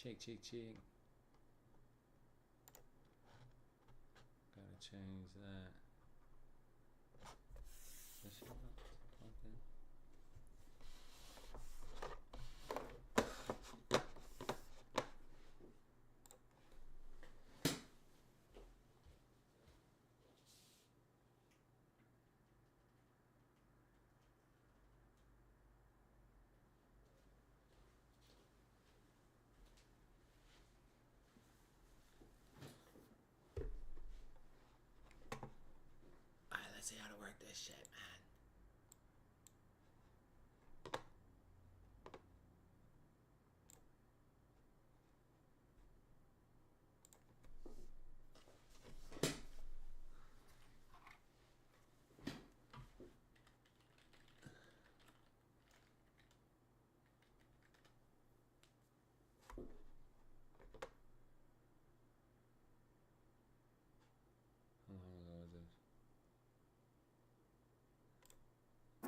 Check, check, check. Gotta change that. That shit not pumping. Alright, let's see how to work this shit, man.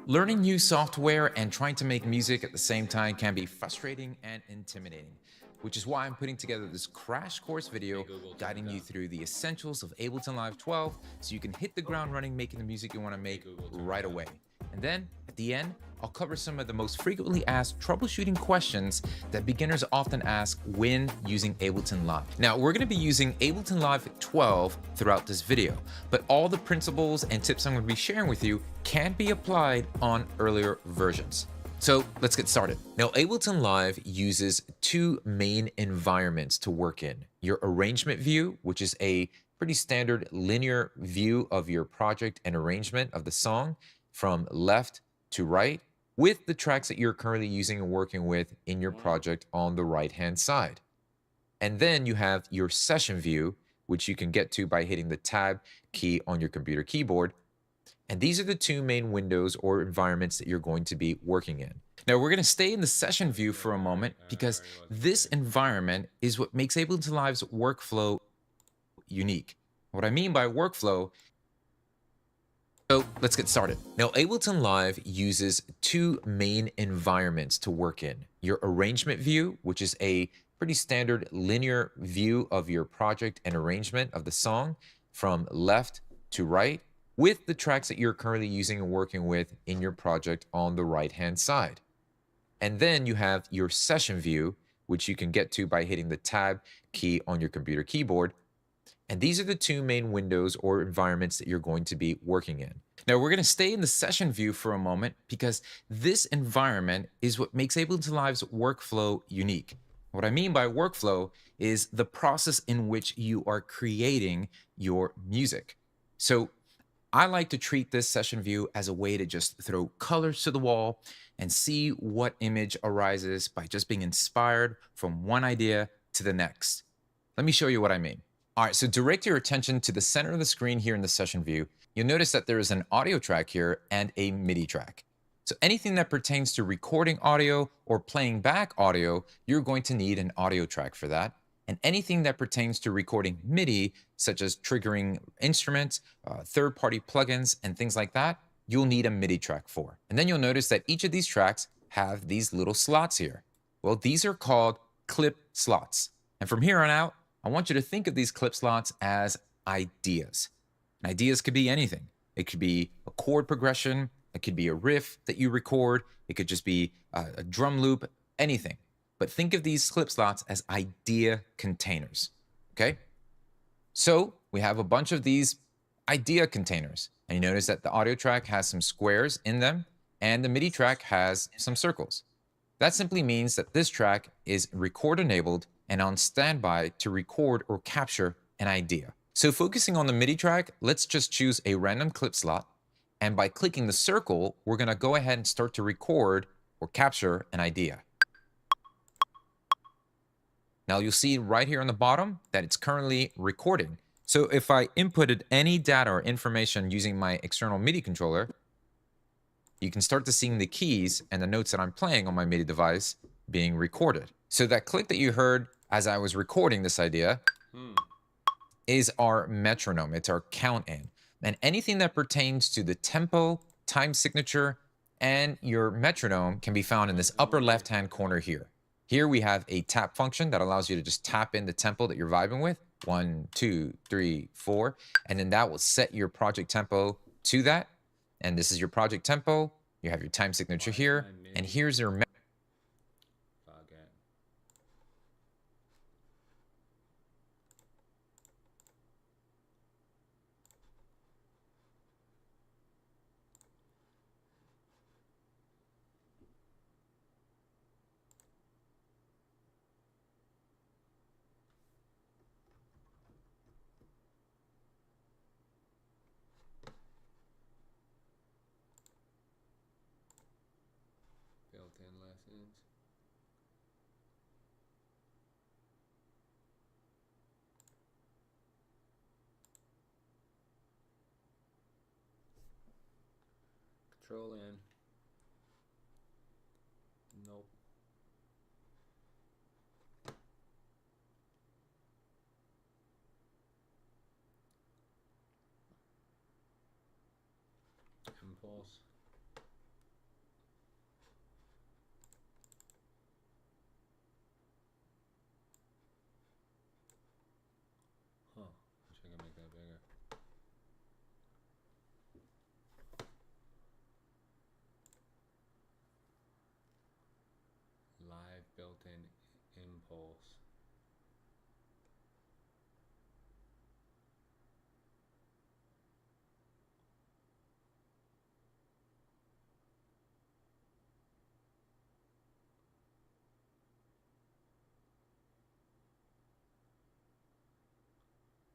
Learning new software and trying to make music at the same time can be frustrating and intimidating, which is why I'm putting together this crash course video guiding you through the essentials of Ableton Live 12 so you can hit the ground running making the music you want to make right away. And then at the end, I'll cover some of the most frequently asked troubleshooting questions that beginners often ask when using Ableton Live. Now, we're going to be using Ableton Live 12 throughout this video, but all the principles and tips I'm going to be sharing with you can be applied on earlier versions. So let's get started. Now, Ableton Live uses two main environments to work in. Your arrangement view, which is a pretty standard linear view of your project and arrangement of the song from left to right, with the tracks that you're currently using and working with in your project on the right-hand side. And then you have your session view, which you can get to by hitting the tab key on your computer keyboard. And these are the two main windows or environments that you're going to be working in. Now, we're going to stay in the session view for a moment because this environment is what makes Ableton Live's workflow unique. What I mean by workflow, so let's get started. Now, Ableton Live uses two main environments to work in. Your arrangement view, which is a pretty standard linear view of your project and arrangement of the song from left to right, with the tracks that you're currently using and working with in your project on the right-hand side. And then you have your session view, which you can get to by hitting the tab key on your computer keyboard. And these are the two main windows or environments that you're going to be working in. Now, we're going to stay in the session view for a moment because this environment is what makes Ableton Live's workflow unique. What I mean by workflow is the process in which you are creating your music. So I like to treat this session view as a way to just throw colors to the wall and see what image arises by just being inspired from one idea to the next. Let me show you what I mean. All right, so direct your attention to the center of the screen here in the session view. You'll notice that there is an audio track here and a MIDI track. So anything that pertains to recording audio or playing back audio, you're going to need an audio track for that. And anything that pertains to recording MIDI, such as triggering instruments, third-party plugins, and things like that, you'll need a MIDI track for. And then you'll notice that each of these tracks have these little slots here. Well, these are called clip slots. And from here on out, I want you to think of these clip slots as ideas. And ideas could be anything. It could be a chord progression. It could be a riff that you record. It could just be a drum loop, anything. But think of these clip slots as idea containers, okay? So we have a bunch of these idea containers. And you notice that the audio track has some squares in them, and the MIDI track has some circles. That simply means that this track is record enabled and on standby to record or capture an idea. So focusing on the MIDI track, let's just choose a random clip slot. And by clicking the circle, we're gonna go ahead and start to record or capture an idea. Now you'll see right here on the bottom that it's currently recording. So if I inputted any data or information using my external MIDI controller, you can start to see the keys and the notes that I'm playing on my MIDI device being recorded. So that click that you heard as I was recording this idea is our metronome. It's our count in. And anything that pertains to the tempo, time signature, and your metronome can be found in this upper left-hand corner here. Here we have a tap function that allows you to just tap in the tempo that you're vibing with. 1, 2, 3, 4. And then that will set your project tempo to that. And this is your project tempo. You have your time signature here. And here's your built-in lessons. Control N. Nope. Impulse. Huh. Wish I could make that bigger. Live built-in impulse.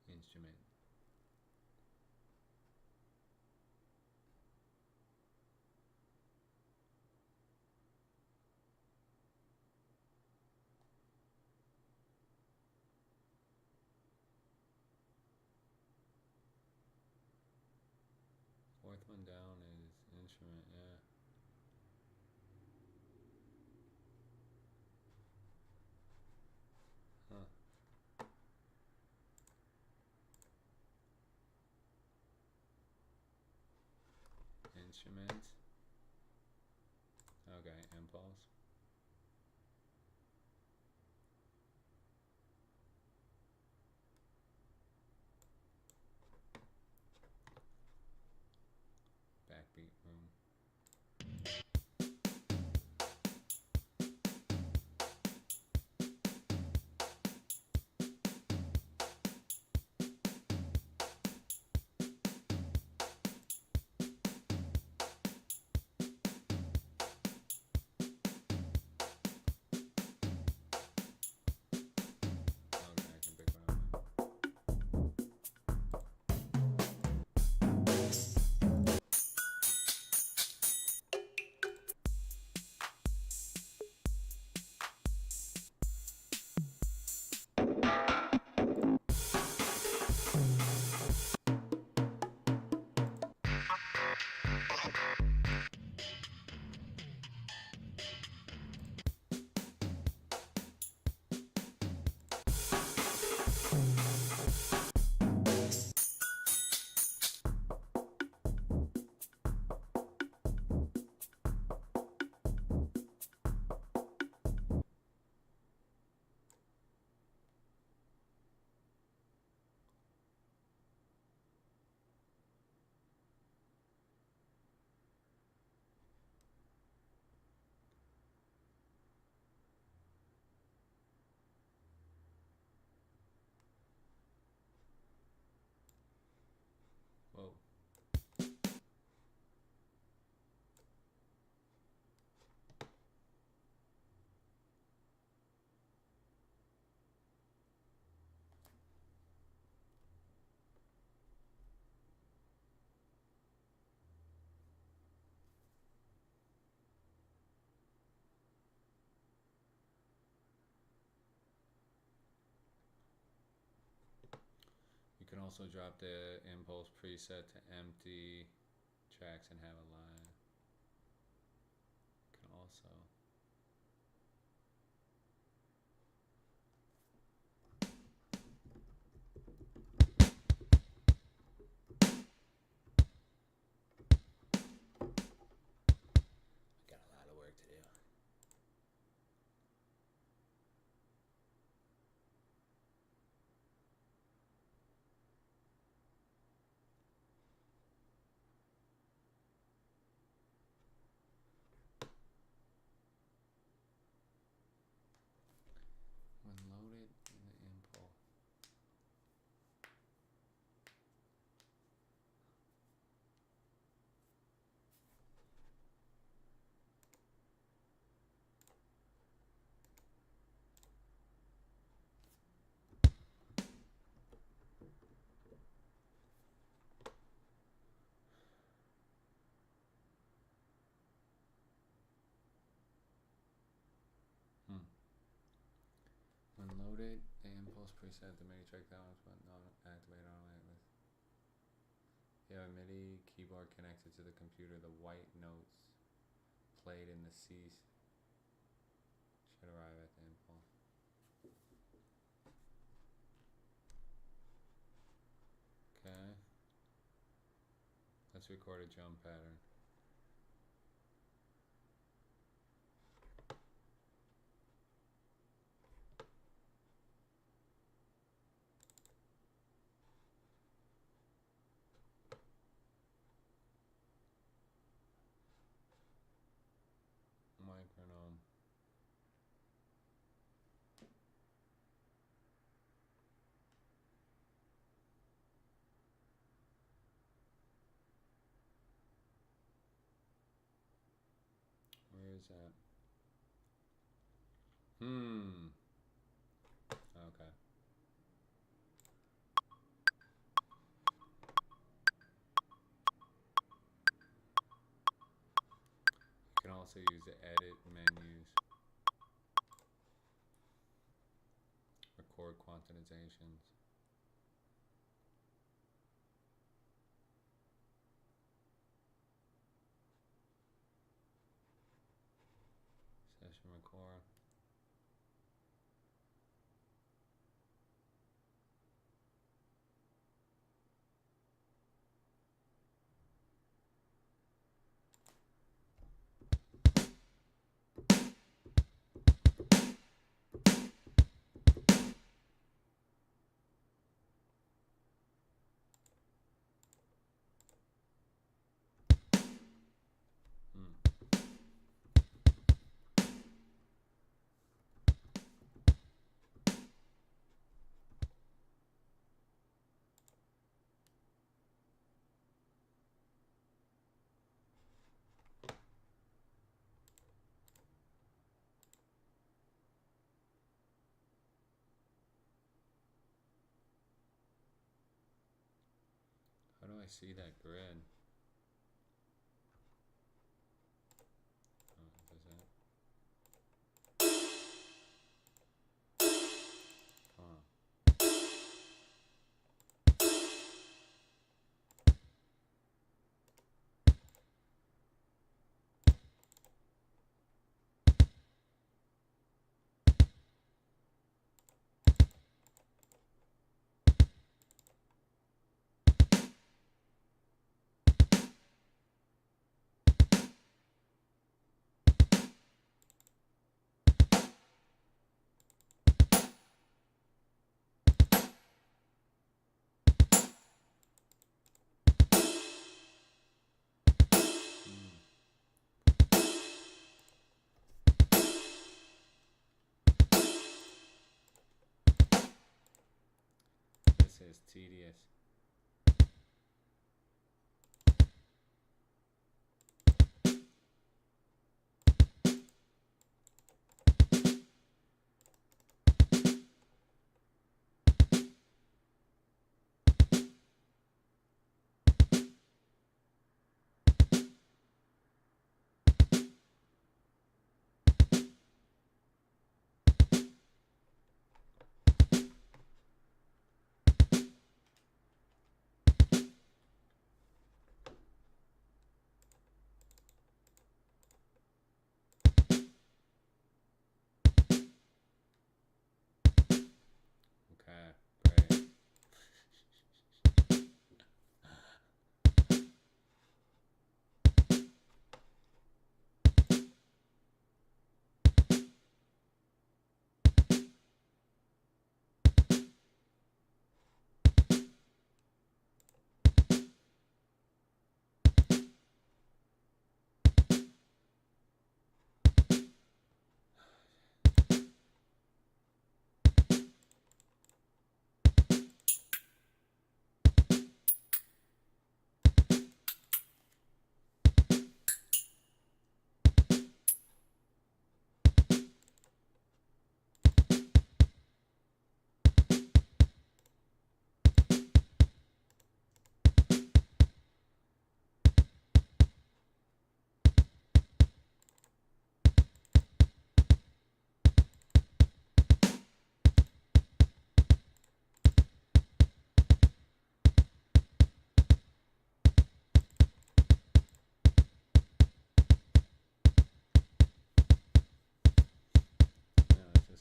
Instrument. Fourth one down is instrument, yeah. Huh. Instrument. Okay, impulse. Backbeat room. Okay, I can pick one up. Whoa. You can also drop the impulse preset to empty tracks and have a line. You can also got a lot of work to do. loaded the impulse preset, the MIDI track that was but not activated automatically. You have a MIDI keyboard connected to the computer. The white notes played in the C should arrive at the impulse. Okay. Let's record a jump pattern. Micronome. Where is that? Okay. You can also use the edit menus. Record quantizations. Session record. How do I see that grid? Oh, does that? Huh. This is tedious.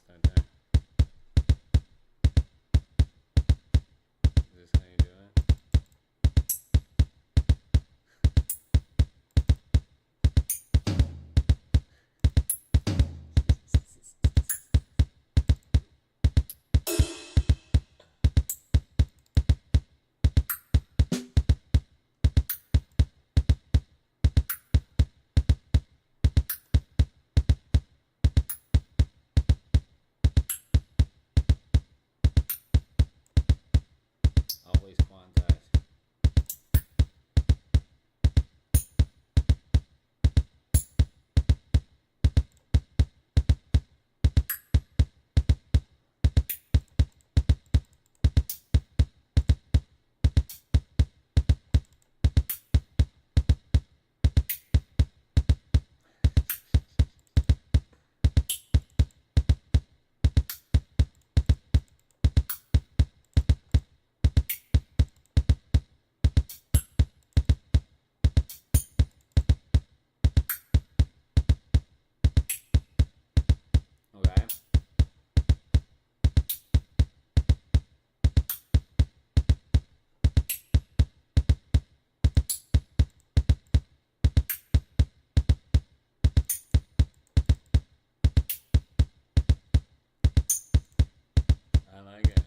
start there. Is this how you do it? Always quantize. Okay. I like it.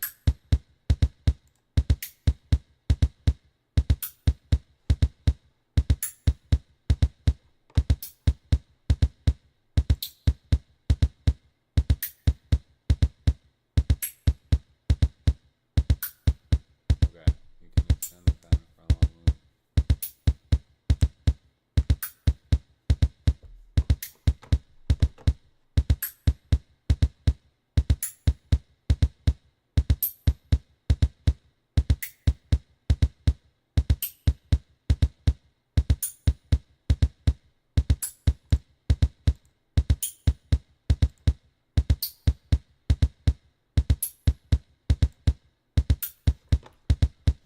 Okay. You can extend the pattern for a long loop.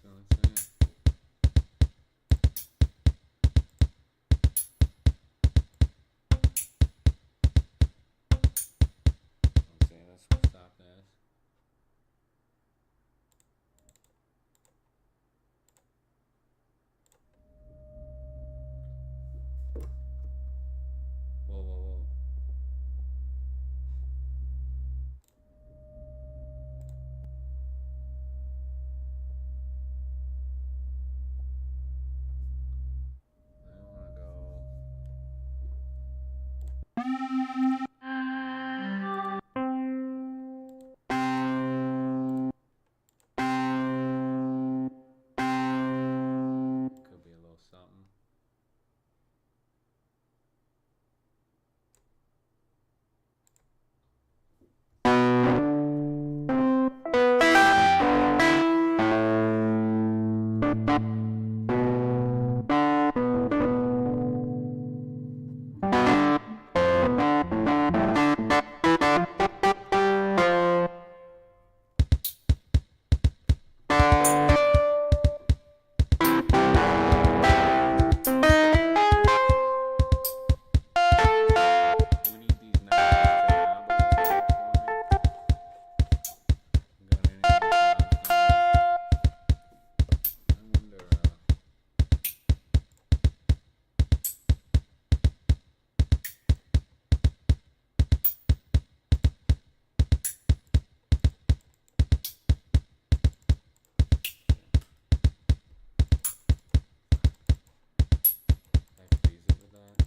So let's see. Let's see. Let's stop this. Whoa, whoa, whoa. I want to go. Could be a little something. We need these knives to Ableton for me. Got any of these knives for me? I wonder. I freeze it with that.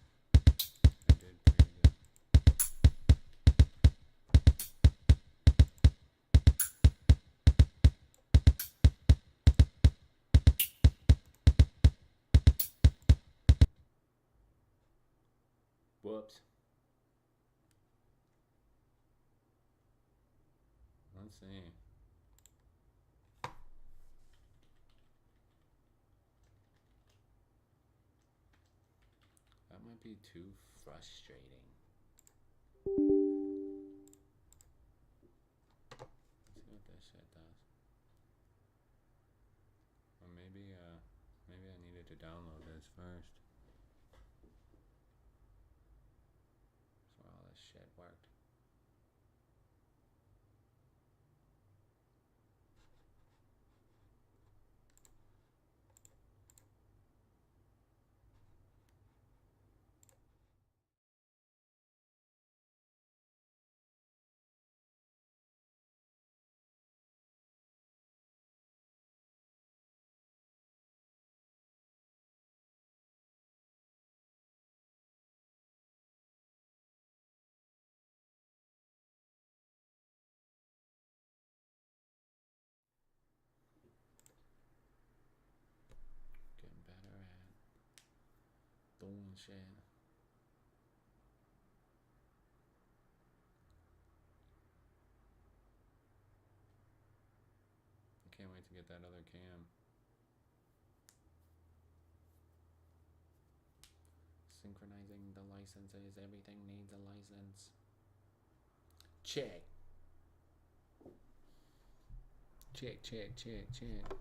I did freeze it. Whoops. Let's see. shouldn't be too frustrating. Let's see what this shit does. Or maybe I needed to download this first. That's where all this shit worked. Getting better at doing shit. I can't wait to get that other cam. Synchronizing the licenses. Everything needs a license. Check. Check, check, check, check.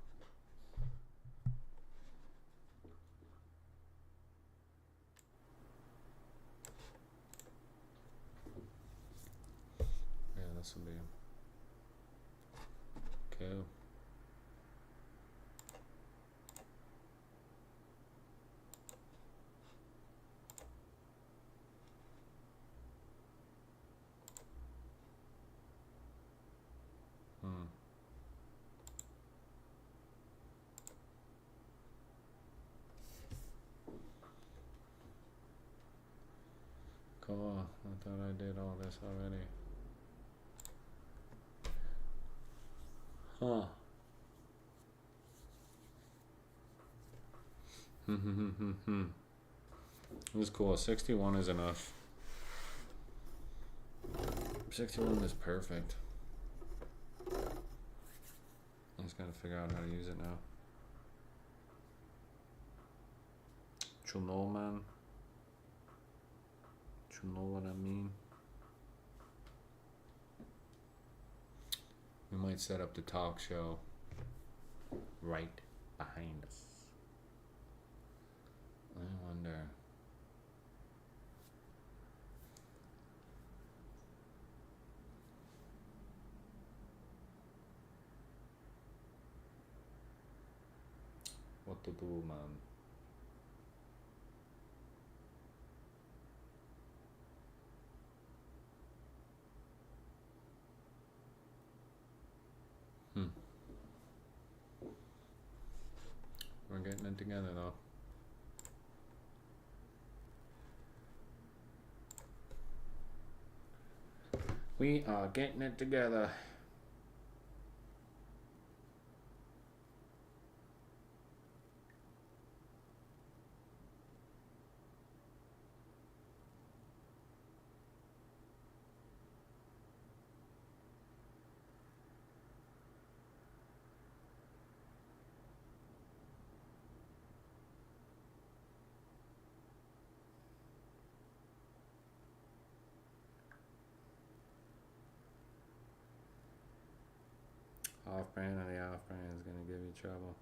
Yeah, this will be cool. Cool. I thought I did all this already. Huh. This is cool. 61 is enough. 61 is perfect. I just gotta figure out how to use it now. You know, man. You know what I mean? We might set up the talk show right behind us. I wonder. What to do, man? We're getting it together though. We are getting it together. Off-brand or the off-brand is going to give you trouble.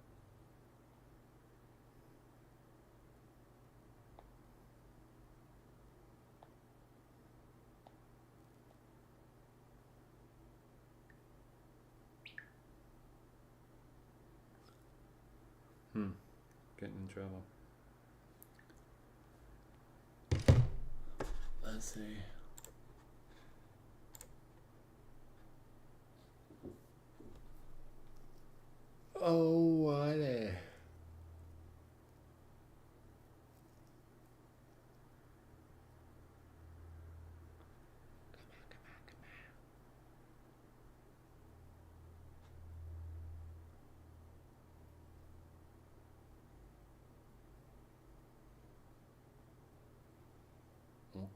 Getting in trouble. Let's see. Oh, what a...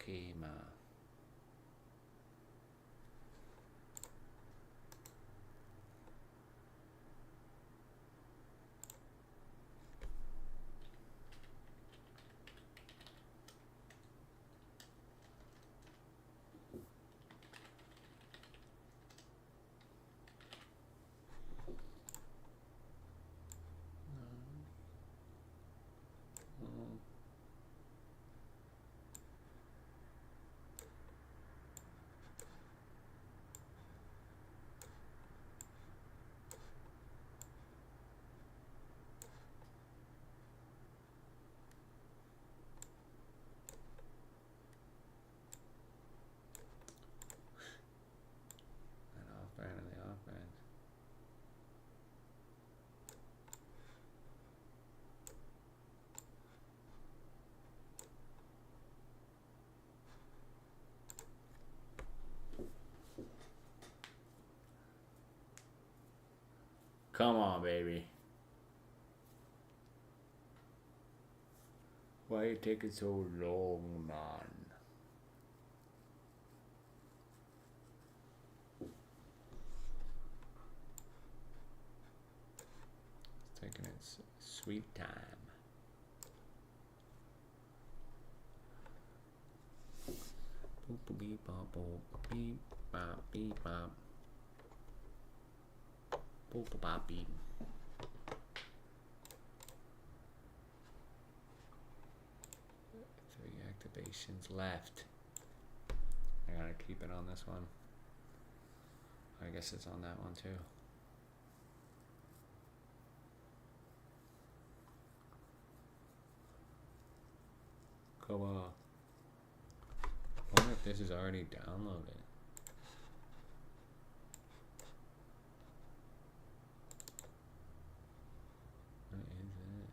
Okay, ma. Come on, baby. Why are you taking so long, man? It's taking its sweet time. Boop beep bop boop beep bop beep bop. Boop bop beep. 3 activations left. I gotta keep it on this one. I guess it's on that one too. Come on. I wonder if this is already downloaded. What is this?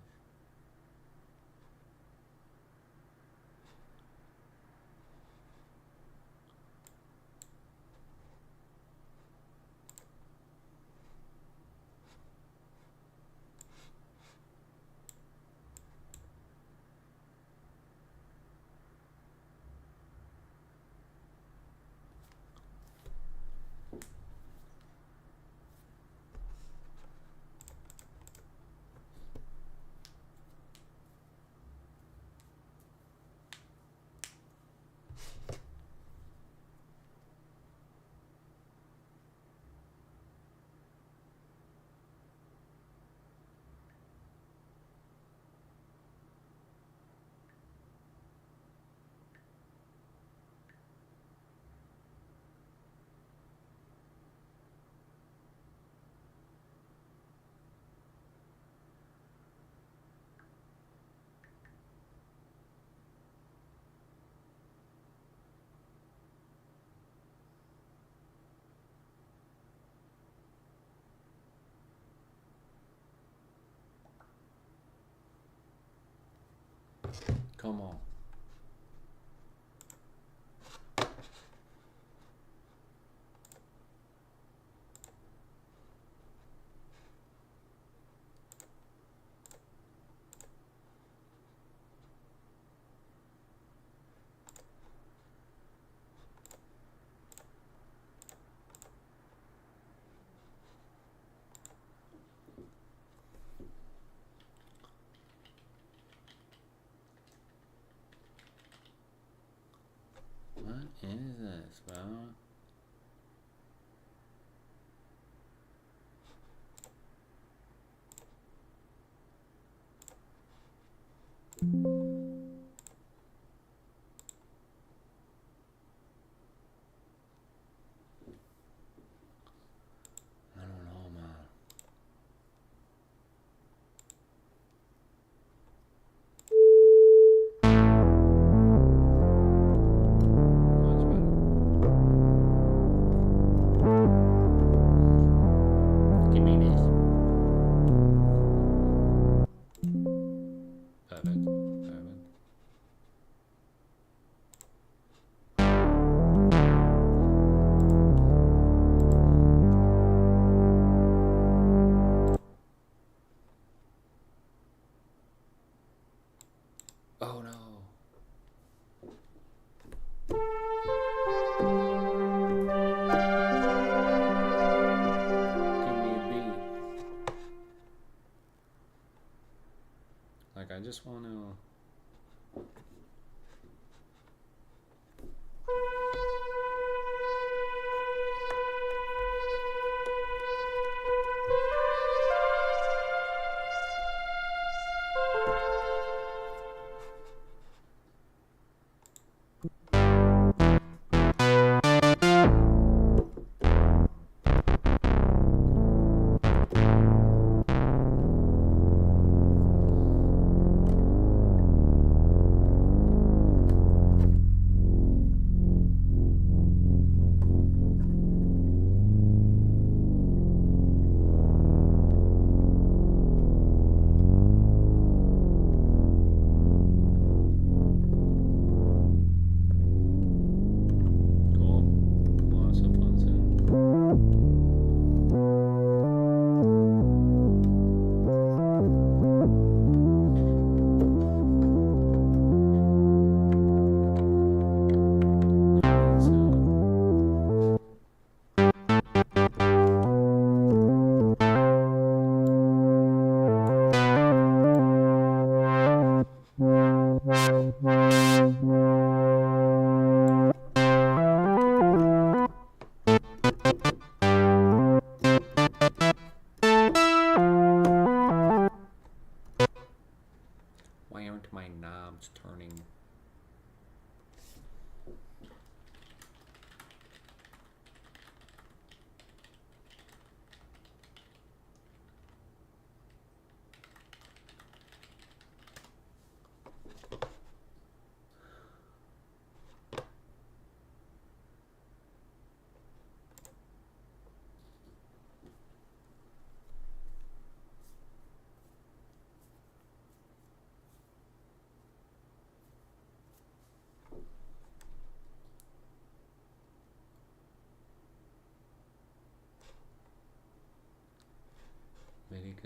Come on. What is this, bro? I don't know, man. Much better.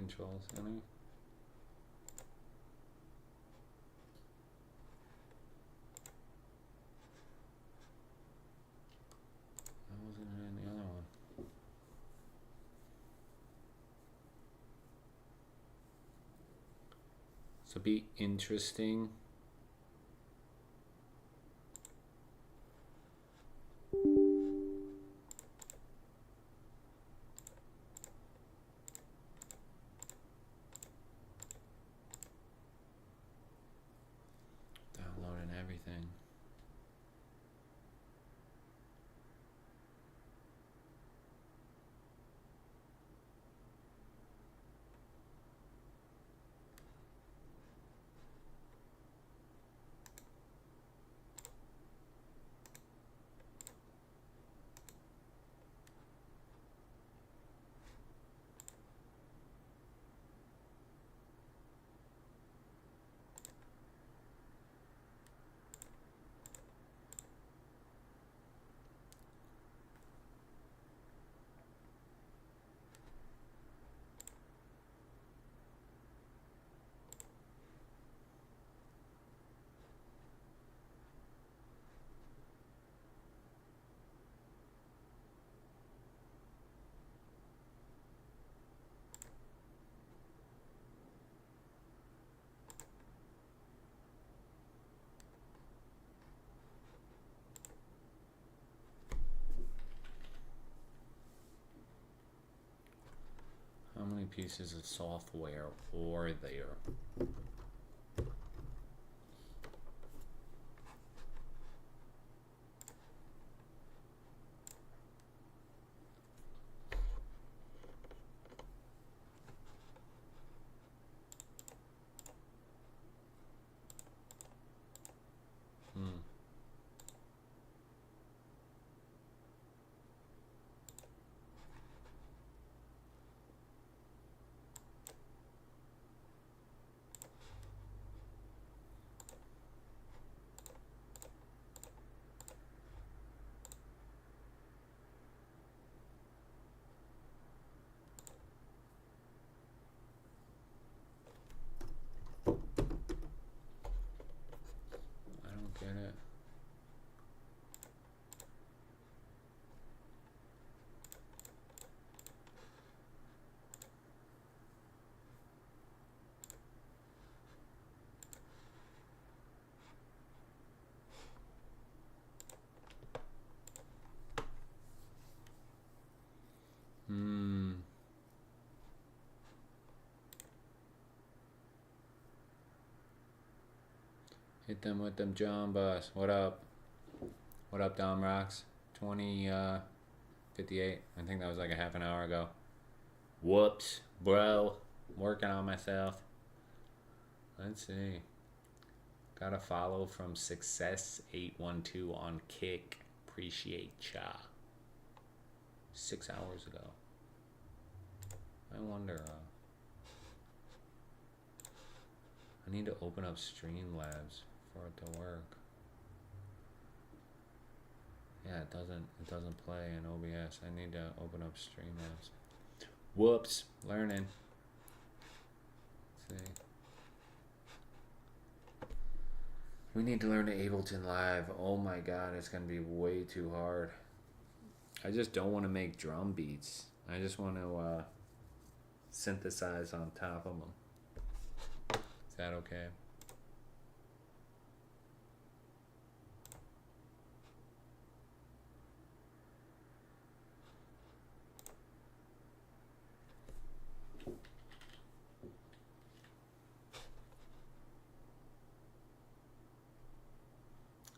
controls, honey. Why wasn't it in the other one? So be interesting. Downloading everything. How many pieces of software are there? I don't get it. Hit them with them John Bus. What up? What up, Dom Rocks? 20:58. I think that was like a half an hour ago. Whoops, bro. Working on myself. Let's see. Got a follow from Success812 on Kick. Appreciate ya. 6 hours ago. I wonder. I need to open up Streamlabs for it to work. Yeah, it doesn't play in OBS. I need to open up Streamlabs. Whoops, learning. Let's see. We need to learn the Ableton Live. Oh my god, it's gonna be way too hard. I just don't want to make drum beats. I just want to synthesize on top of them. Is that okay?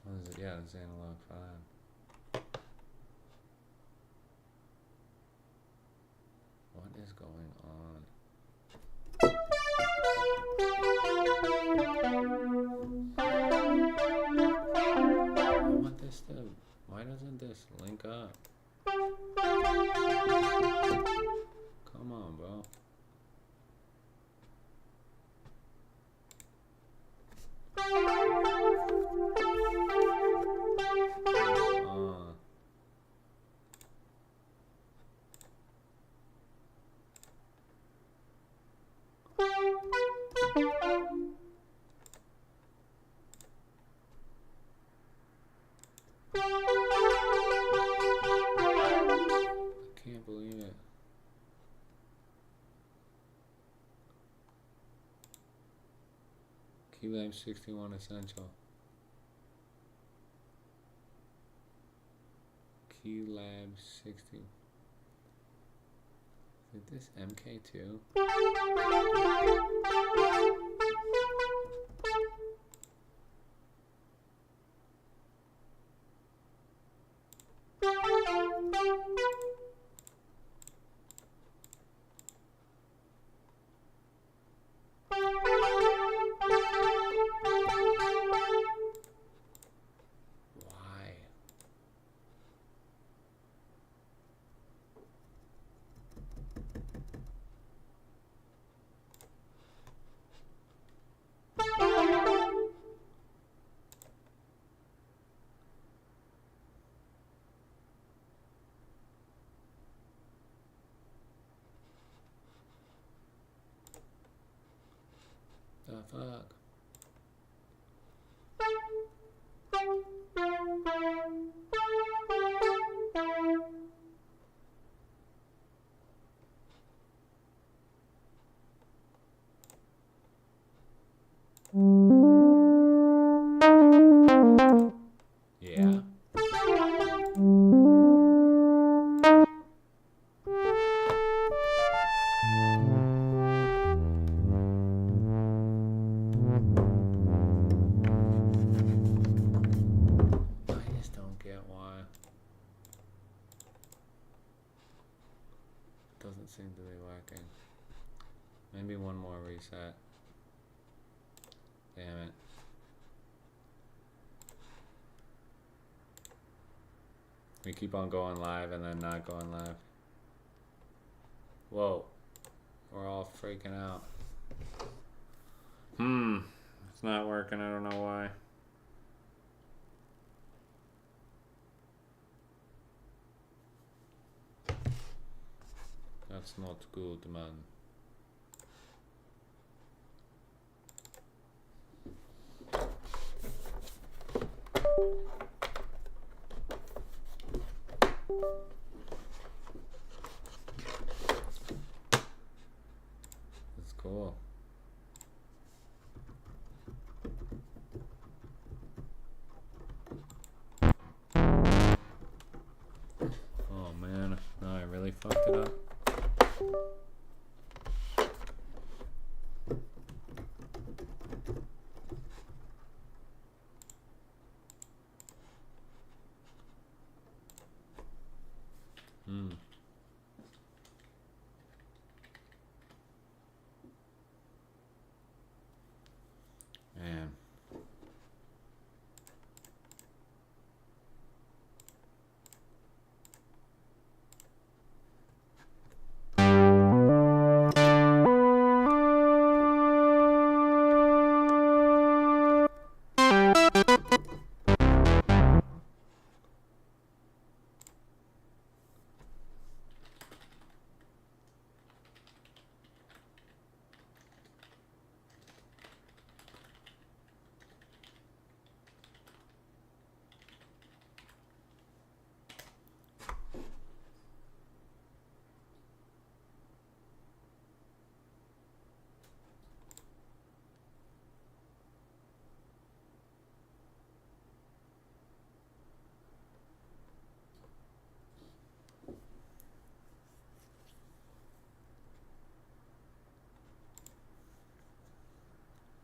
What is it? Yeah, it's analog 5. What is going on? I want this to. Why doesn't this link up? Come on, bro. Keylab 61 Essential. Keylab 60. Is it this MK2? The fuck? Yeah. I just don't get why. It doesn't seem to be working. Maybe one more reset. Damn it. We keep on going live and then not going live. Whoa. We're all freaking out. It's not working. I don't know why. That's not good, man. That's cool. Oh man, no, I really fucked it up. Man.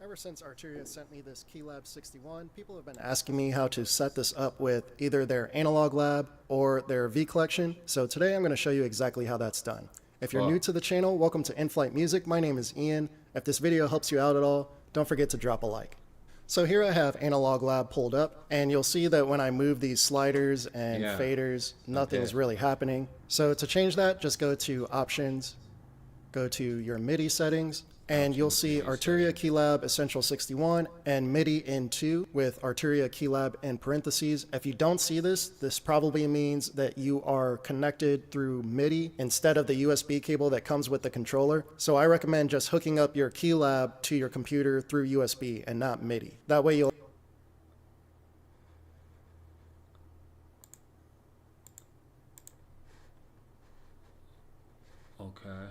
Ever since Arturia sent me this Keylab 61, people have been asking me how to set this up with either their analog lab or their V collection. So today I'm going to show you exactly how that's done. If you're new to the channel, welcome to In-Flight Music. My name is Ian. If this video helps you out at all, don't forget to drop a like. So here I have Analog Lab pulled up, and you'll see that when I move these sliders and faders, nothing's really happening. So to change that, just go to Options, go to your MIDI settings, and you'll see Arturia Keylab Essential 61 and MIDI in 2 with Arturia Keylab in parentheses. If you don't see this, this probably means that you are connected through MIDI instead of the USB cable that comes with the controller. So I recommend just hooking up your Keylab to your computer through USB and not MIDI. That way you'll Okay.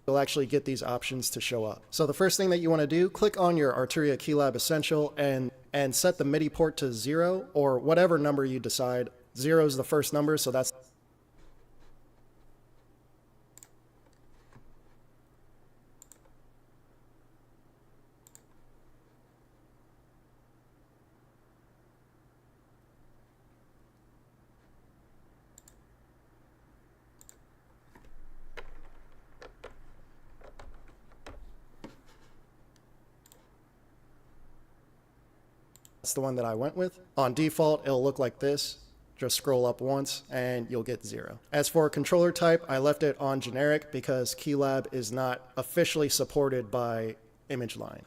You'll actually get these options to show up. So the first thing that you want to do, click on your Arturia Keylab Essential and set the MIDI port to 0 or whatever number you decide. 0 is the first number, so that's the one that I went with. On default, it'll look like this. Just scroll up once and you'll get 0. As for controller type, I left it on generic because Keylab is not officially supported by ImageLine.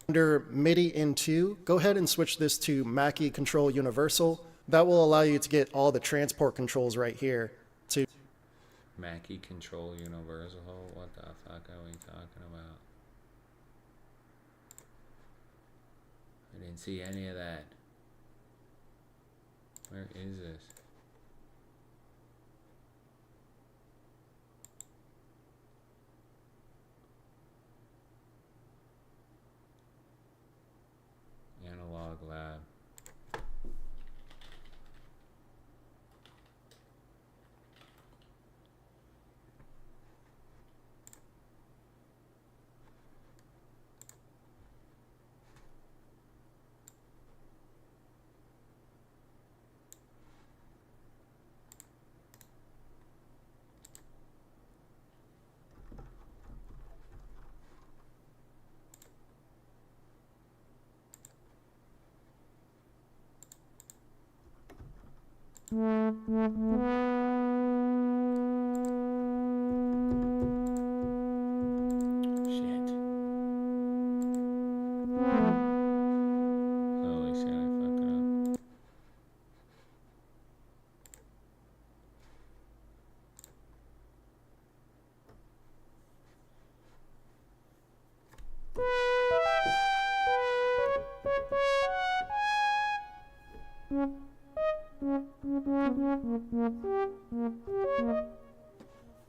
Under MIDI in 2, go ahead and switch this to Mackie Control Universal. That will allow you to get all the transport controls right here. To Mackie Control Universal? What the fuck are we talking about? I didn't see any of that. Where is this? Analog Lab. Shit. Holy shit, I fucked up.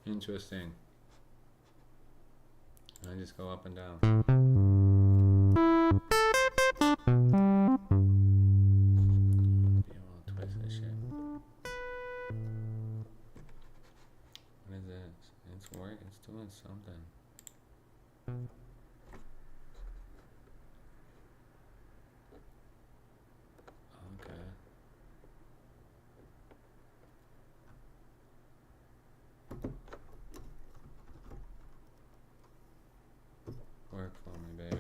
Interesting. I just go up and down. Yeah, well, twist this shit. What is this? It's working. It's doing something. Okay. Work for me, baby.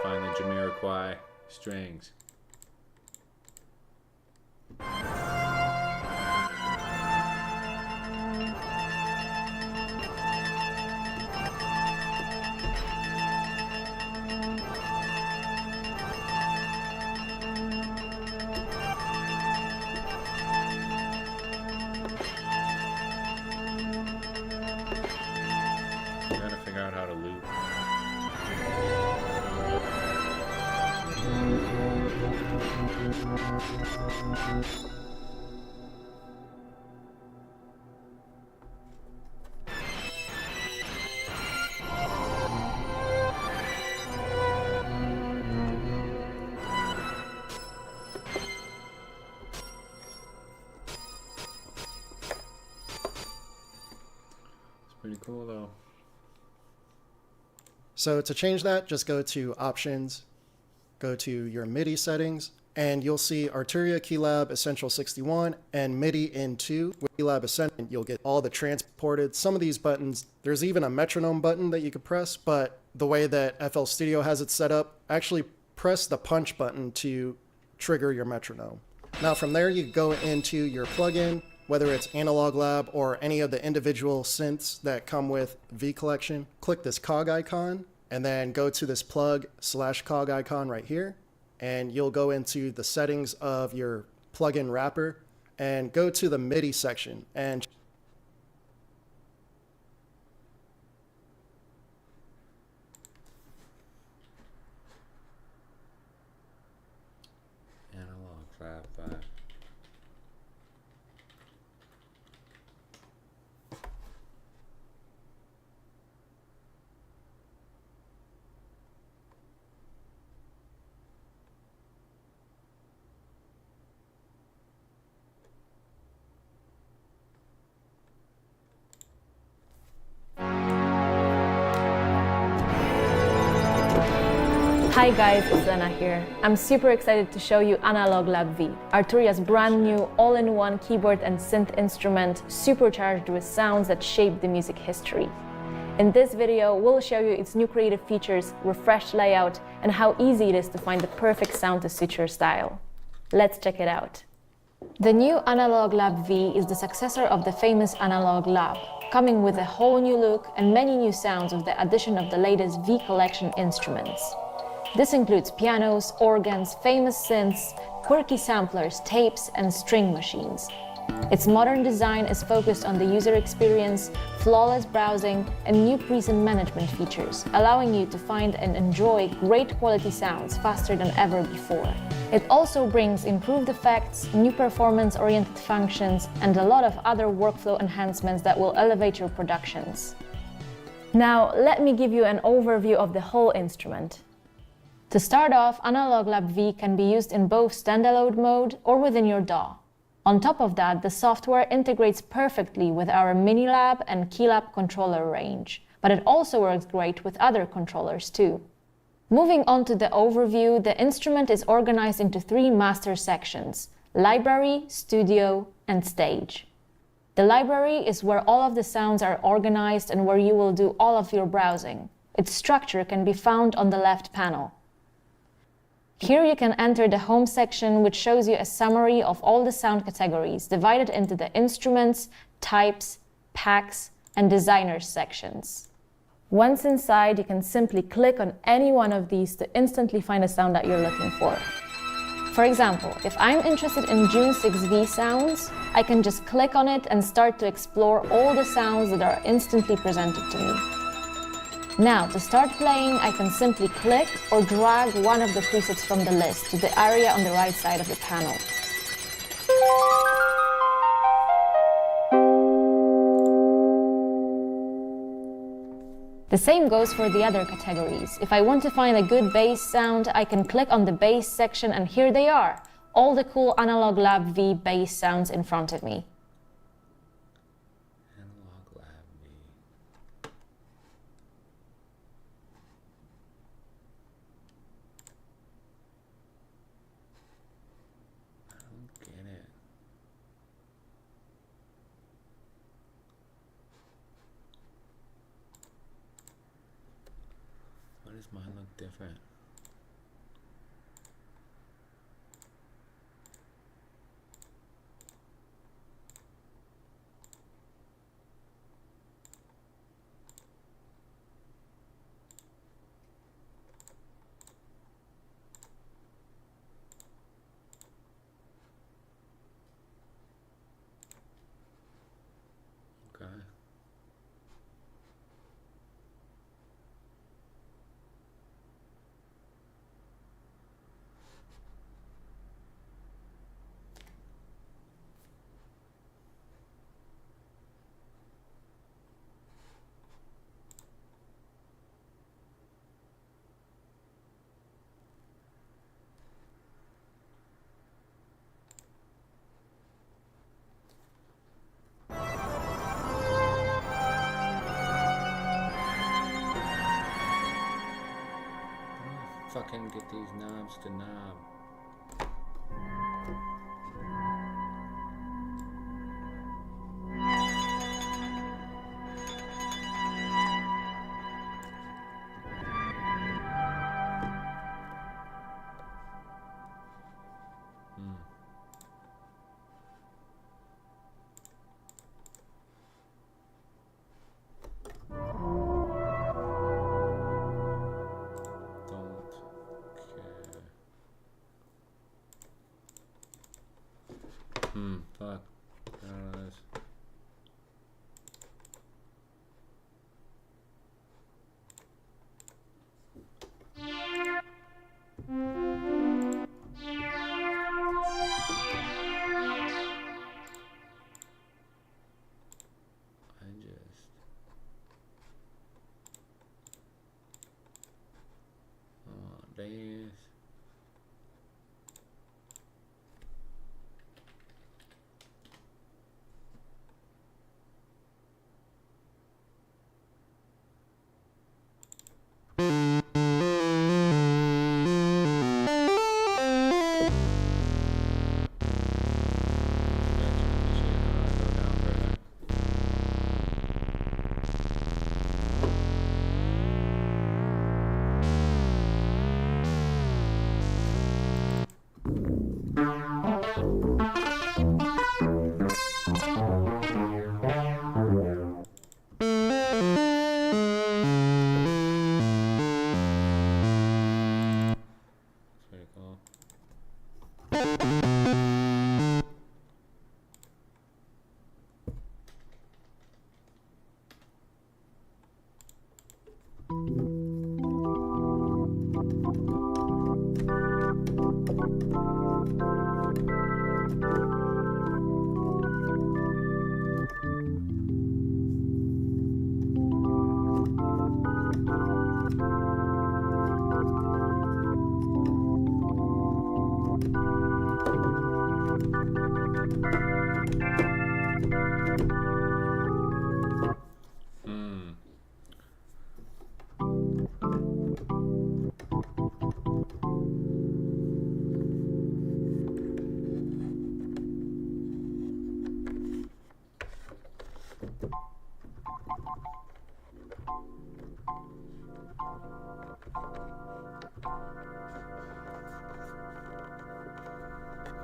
find the Jamiroquai strings. Pretty cool though. So to change that, just go to Options, go to your MIDI settings, and you'll see Arturia Keylab Essential 61 and MIDI in 2. With Keylab Essential, you'll get all the transported. Some of these buttons, there's even a metronome button that you could press, but the way that FL Studio has it set up, actually press the punch button to trigger your metronome. Now from there, you go into your plugin, whether it's Analog Lab or any of the individual synths that come with V Collection. Click this cog icon and then go to this plug/cog icon right here. And you'll go into the settings of your plugin wrapper and go to the MIDI section and Analog Lab 5. Hi guys, it's Lena here. I'm super excited to show you Analog Lab V, Arturia's brand new all-in-one keyboard and synth instrument supercharged with sounds that shape the music history. In this video, we'll show you its new creative features, refreshed layout, and how easy it is to find the perfect sound to suit your style. Let's check it out. The new Analog Lab V is the successor of the famous Analog Lab, coming with a whole new look and many new sounds with the addition of the latest V Collection instruments. This includes pianos, organs, famous synths, quirky samplers, tapes, and string machines. Its modern design is focused on the user experience, flawless browsing, and new preset management features, allowing you to find and enjoy great quality sounds faster than ever before. It also brings improved effects, new performance-oriented functions, and a lot of other workflow enhancements that will elevate your productions. Now, let me give you an overview of the whole instrument. To start off, Analog Lab V can be used in both standalone mode or within your DAW. On top of that, the software integrates perfectly with our Minilab and Keylab controller range, but it also works great with other controllers too. Moving on to the overview, the instrument is organized into 3 master sections: Library, Studio, and Stage. The library is where all of the sounds are organized and where you will do all of your browsing. Its structure can be found on the left panel. Here you can enter the Home section, which shows you a summary of all the sound categories divided into the Instruments, Types, Packs, and Designers sections. Once inside, you can simply click on any one of these to instantly find a sound that you're looking for. For example, if I'm interested in June 6V sounds, I can just click on it and start to explore all the sounds that are instantly presented to me. Now, to start playing, I can simply click or drag one of the presets from the list to the area on the right side of the panel. The same goes for the other categories. If I want to find a good bass sound, I can click on the bass section and here they are, all the cool Analog Lab V bass sounds in front of me. Analog Lab V. I don't get it. Why does mine look different? fucking get these knobs to knob. Fuck. I don't know this. Days.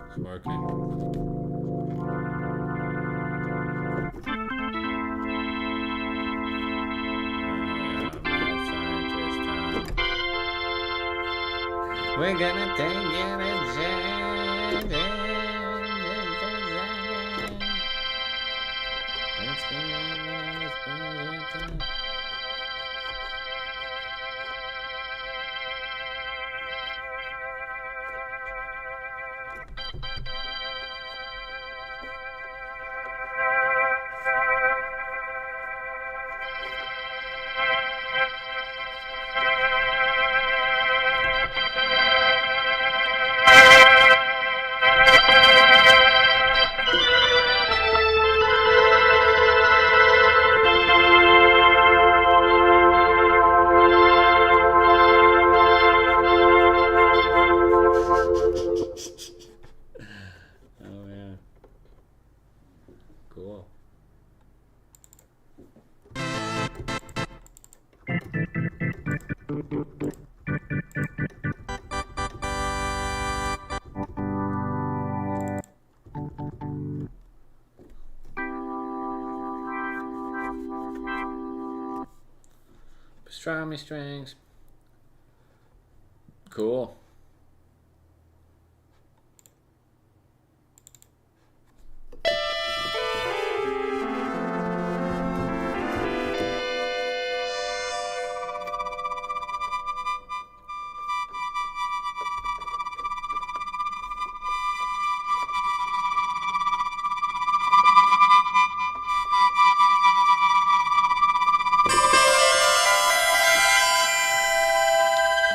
It's working. We're gonna take it a chance. Oh yeah. Cool. Pastrami strings. Cool.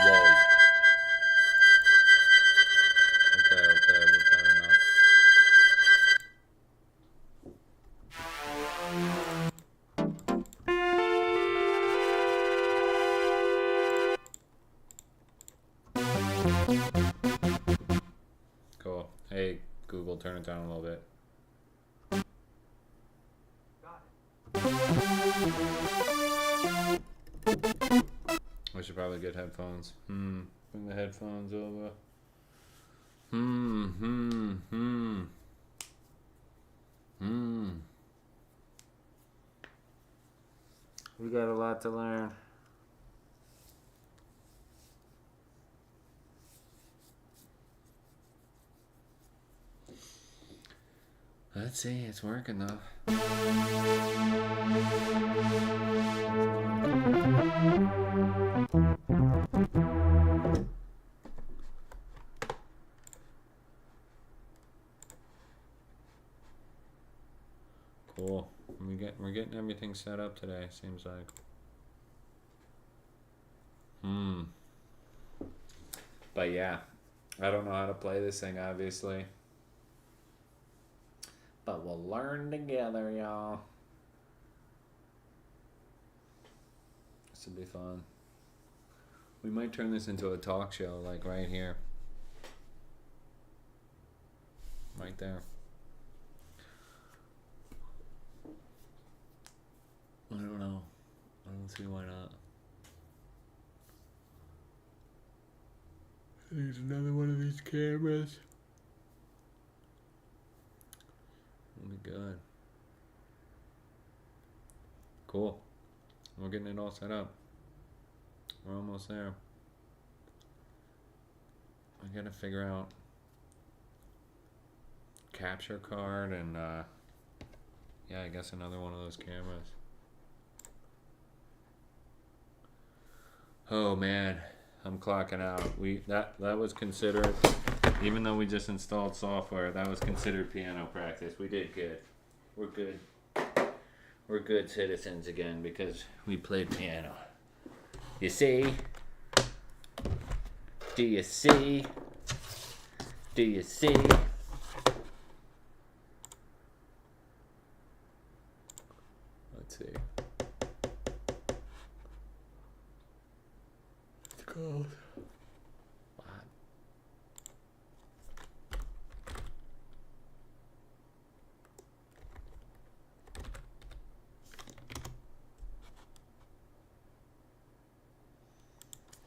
Whoa. Cool. Hey, Google, turn it down a little bit. We should probably get headphones. Bring the headphones over. We got a lot to learn. Let's see, it's working though. Cool. We're getting everything set up today, seems like. But yeah, I don't know how to play this thing, obviously. But we'll learn together, y'all. This will be fun. We might turn this into a talk show, like right here. Right there. I don't know. I don't see why not. There's another one of these cameras. It'll be good. Cool. We're getting it all set up. We're almost there. I gotta figure out capture card and yeah, I guess another one of those cameras. Oh man, I'm clocking out. That was considered, even though we just installed software, that was considered piano practice. We did good. We're good. We're good citizens again because we played piano. You see? Do you see? Do you see? Let's see. It's cold. What?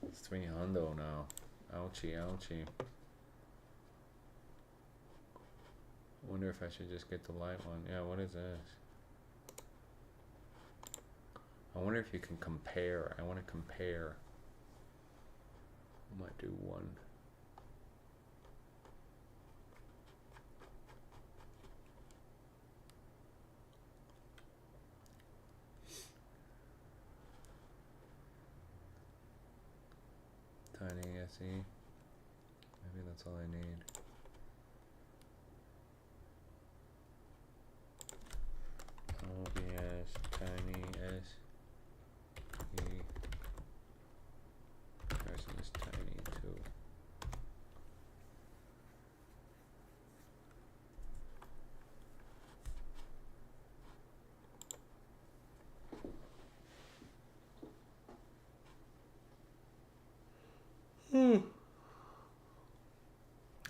It's 300 now. Ouchie, ouchie. I wonder if I should just get the light one. Yeah, what is this? I wonder if you can compare. I want to compare. I might do one. Tiny SE. Maybe that's all I need. OBS Tiny S E versus Tiny 2.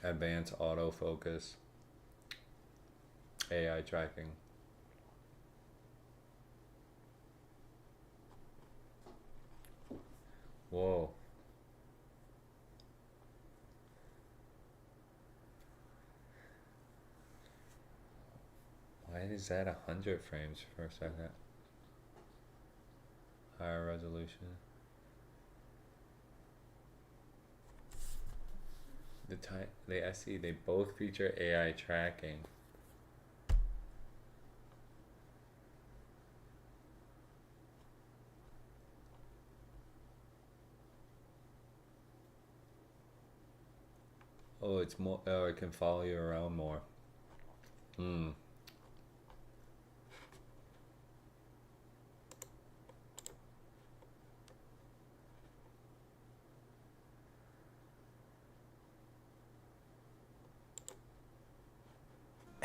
Advanced autofocus. AI tracking. Whoa. Why is that 100 frames per second? Higher resolution. The SE, they both feature AI tracking. Oh, it's more. Oh, it can follow you around more.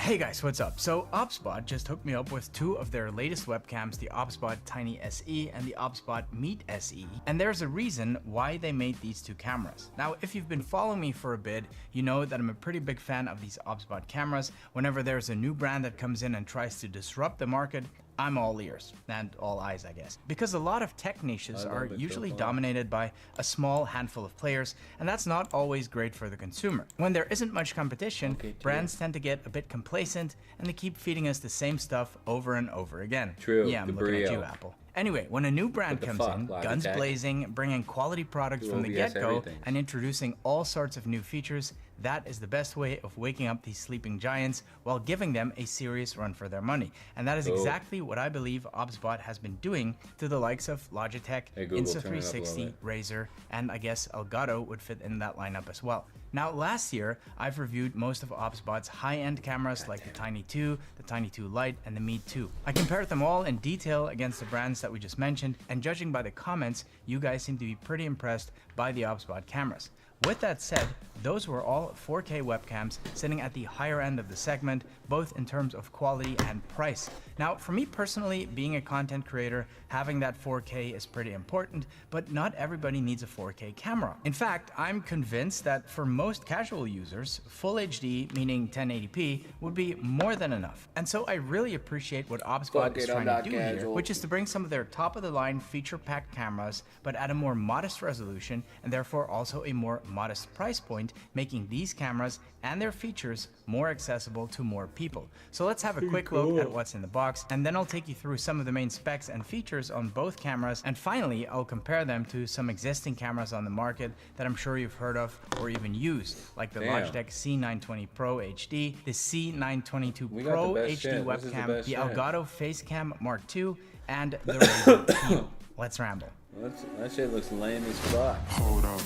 Hey guys, what's up? So OpsBot just hooked me up with two of their latest webcams, the OpsBot Tiny SE and the OpsBot Meet SE, and there's a reason why they made these two cameras. Now, if you've been following me for a bit, you know that I'm a pretty big fan of these OpsBot cameras. Whenever there's a new brand that comes in and tries to disrupt the market, I'm all ears and all eyes, I guess. Because a lot of tech niches are usually dominated by a small handful of players, and that's not always great for the consumer. When there isn't much competition, brands tend to get a bit complacent and they keep feeding us the same stuff over and over again. True. Yeah, I'm looking at you, Apple. Anyway, when a new brand comes in, guns blazing, bringing quality products from the get-go, and introducing all sorts of new features, that is the best way of waking up these sleeping giants while giving them a serious run for their money. And that is exactly what I believe OpsBot has been doing to the likes of Logitech, Insta360, Razer, and I guess Elgato would fit in that lineup as well. Now, last year, I've reviewed most of OpsBot's high-end cameras like the Tiny 2, the Tiny 2 Lite, and the Meet 2. I compared them all in detail against the brands that we just mentioned, and judging by the comments, you guys seem to be pretty impressed by the OpsBot cameras. With that said, those were all 4K webcams sitting at the higher end of the segment, both in terms of quality and price. Now, for me personally, being a content creator, having that 4K is pretty important, but not everybody needs a 4K camera. In fact, I'm convinced that for most casual users, Full HD, meaning 1080p, would be more than enough. And so I really appreciate what OpsBot is trying to do here, which is to bring some of their top-of-the-line feature-packed cameras, but at a more modest resolution, and therefore also a more modest price point, making these cameras and their features more accessible to more people. So let's have a quick look at what's in the box, and then I'll take you through some of the main specs and features on both cameras, and finally I'll compare them to some existing cameras on the market that I'm sure you've heard of or even used, like the Logitech C920 Pro HD, the C922 Pro HD webcam, the Elgato Facecam Mark II, and the Razer Q. Let's ramble. That shit looks lame as fuck. Hold up,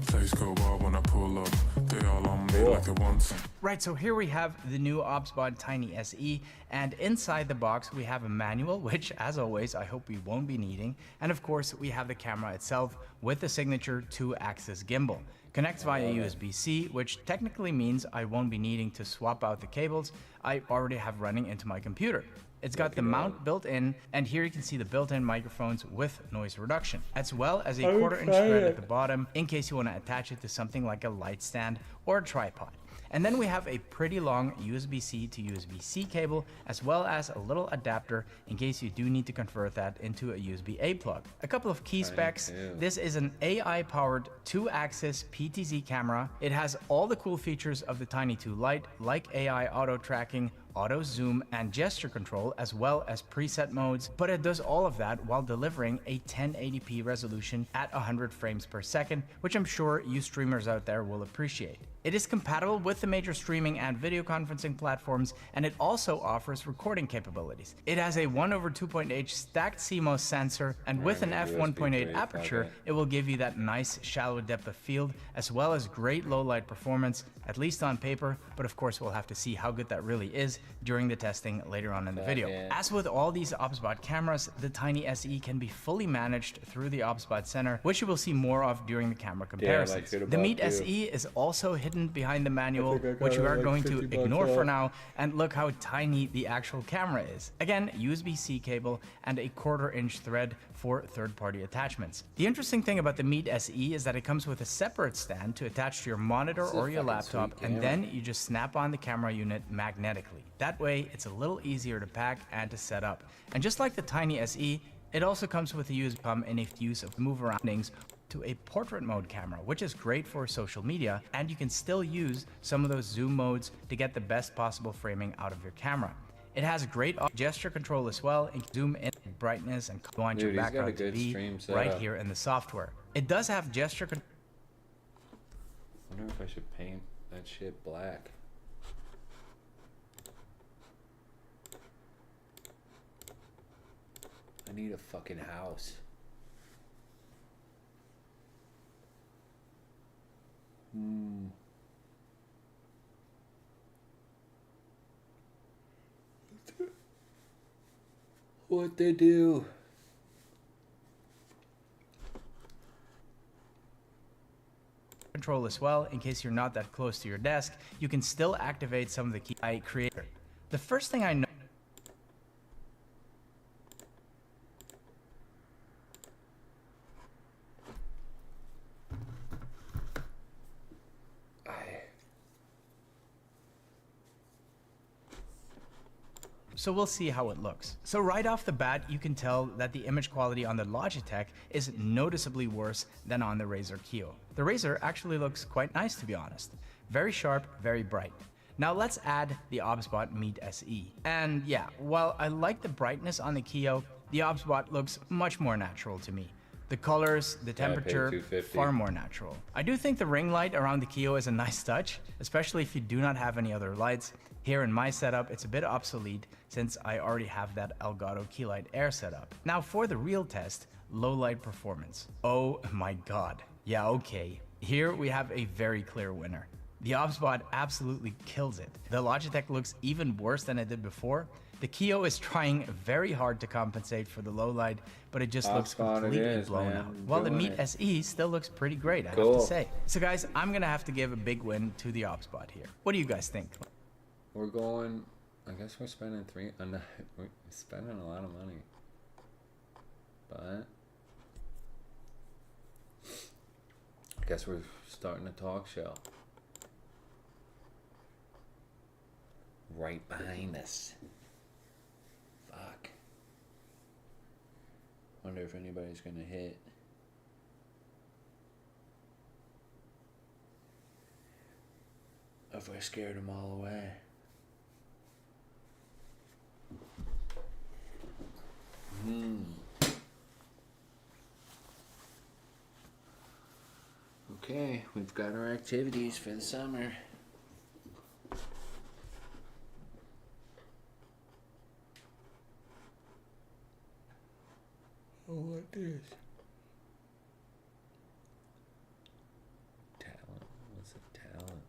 face go wild when I pull up. They all on me like they want some. Right, so here we have the new OpsBot Tiny SE, and inside the box we have a manual, which as always I hope we won't be needing, and of course we have the camera itself with the signature 2-axis gimbal. Connects via USB-C, which technically means I won't be needing to swap out the cables I already have running into my computer. It's got the mount built in, and here you can see the built-in microphones with noise reduction, as well as a 1/4-inch thread at the bottom in case you want to attach it to something like a light stand or a tripod. And then we have a pretty long USB-C to USB-C cable, as well as a little adapter in case you do need to convert that into a USB-A plug. A couple of key specs. This is an AI-powered 2-axis PTZ camera. It has all the cool features of the Tiny 2 Lite, like AI auto tracking, auto zoom, and gesture control, as well as preset modes, but it does all of that while delivering a 1080p resolution at 100 frames per second, which I'm sure you streamers out there will appreciate. It is compatible with the major streaming and video conferencing platforms, and it also offers recording capabilities. It has a 1/2.8 stacked CMOS sensor, and with an f1.8 aperture, it will give you that nice shallow depth of field, as well as great low light performance, at least on paper, but of course we'll have to see how good that really is during the testing later on in the video. As with all these OpsBot cameras, the Tiny SE can be fully managed through the OpsBot Center, which you will see more of during the camera comparisons. The Meet SE is also hidden behind the manual, which we are going to ignore for now, and look how tiny the actual camera is. Again, USB-C cable and a 1/4-inch thread for third-party attachments. The interesting thing about the Meet SE is that it comes with a separate stand to attach to your monitor or your laptop, and then you just snap on the camera unit magnetically. That way, it's a little easier to pack and to set up. And just like the Tiny SE, it also comes with a USB and a use of move aroundings to a portrait mode camera, which is great for social media, and you can still use some of those zoom modes to get the best possible framing out of your camera. It has great gesture control as well, and zoom in brightness and want your background to be right here in the software. It does have gesture control. I wonder if I should paint that shit black. I need a fucking house. What they do? Control as well, in case you're not that close to your desk, you can still activate some of the key I created. The first thing I know. So we'll see how it looks. So right off the bat, you can tell that the image quality on the Logitech is noticeably worse than on the Razer Keo. The Razer actually looks quite nice, to be honest. Very sharp, very bright. Now let's add the OBSBot Meet SE. And yeah, while I like the brightness on the Keo, the OBSBot looks much more natural to me. The colors, the temperature, far more natural. I do think the ring light around the Keo is a nice touch, especially if you do not have any other lights. Here in my setup, it's a bit obsolete since I already have that Elgato Keylight Air setup. Now for the real test, low light performance. Oh my god. Yeah, okay. Here we have a very clear winner. The OBSBot absolutely kills it. The Logitech looks even worse than it did before. The Keo is trying very hard to compensate for the low light, but it just looks completely blown out. While the Meet SE still looks pretty great, I have to say. So guys, I'm gonna have to give a big win to the OBSBot here. What do you guys think? We're going, I guess we're spending we're spending a lot of money. But I guess we're starting a talk show. Right behind us. Fuck. Wonder if anybody's gonna hit. If I scared them all away. Okay, we've got our activities for the summer. Oh, what this? Talent. What's a talent?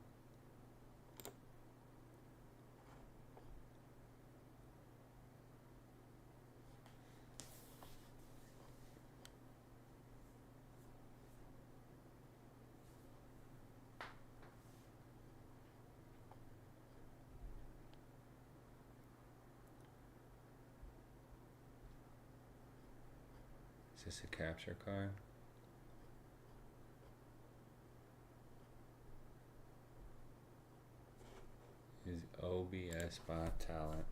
Is this a capture card? Is OBS bot talent?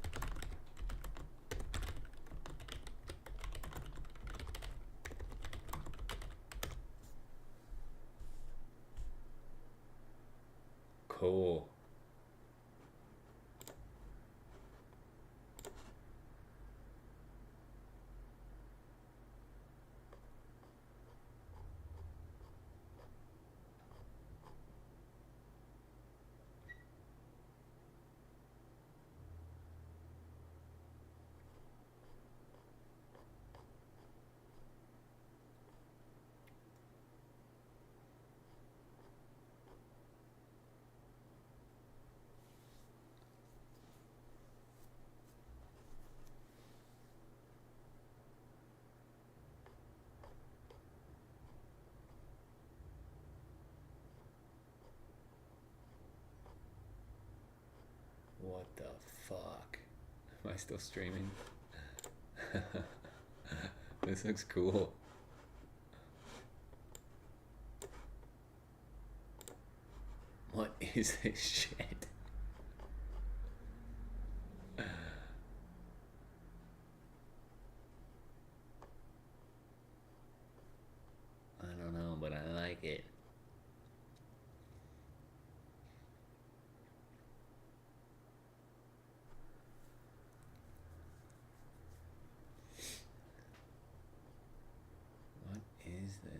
Cool. What the fuck? Am I still streaming? This looks cool. What is this shit? I don't know, but I like it. What is this?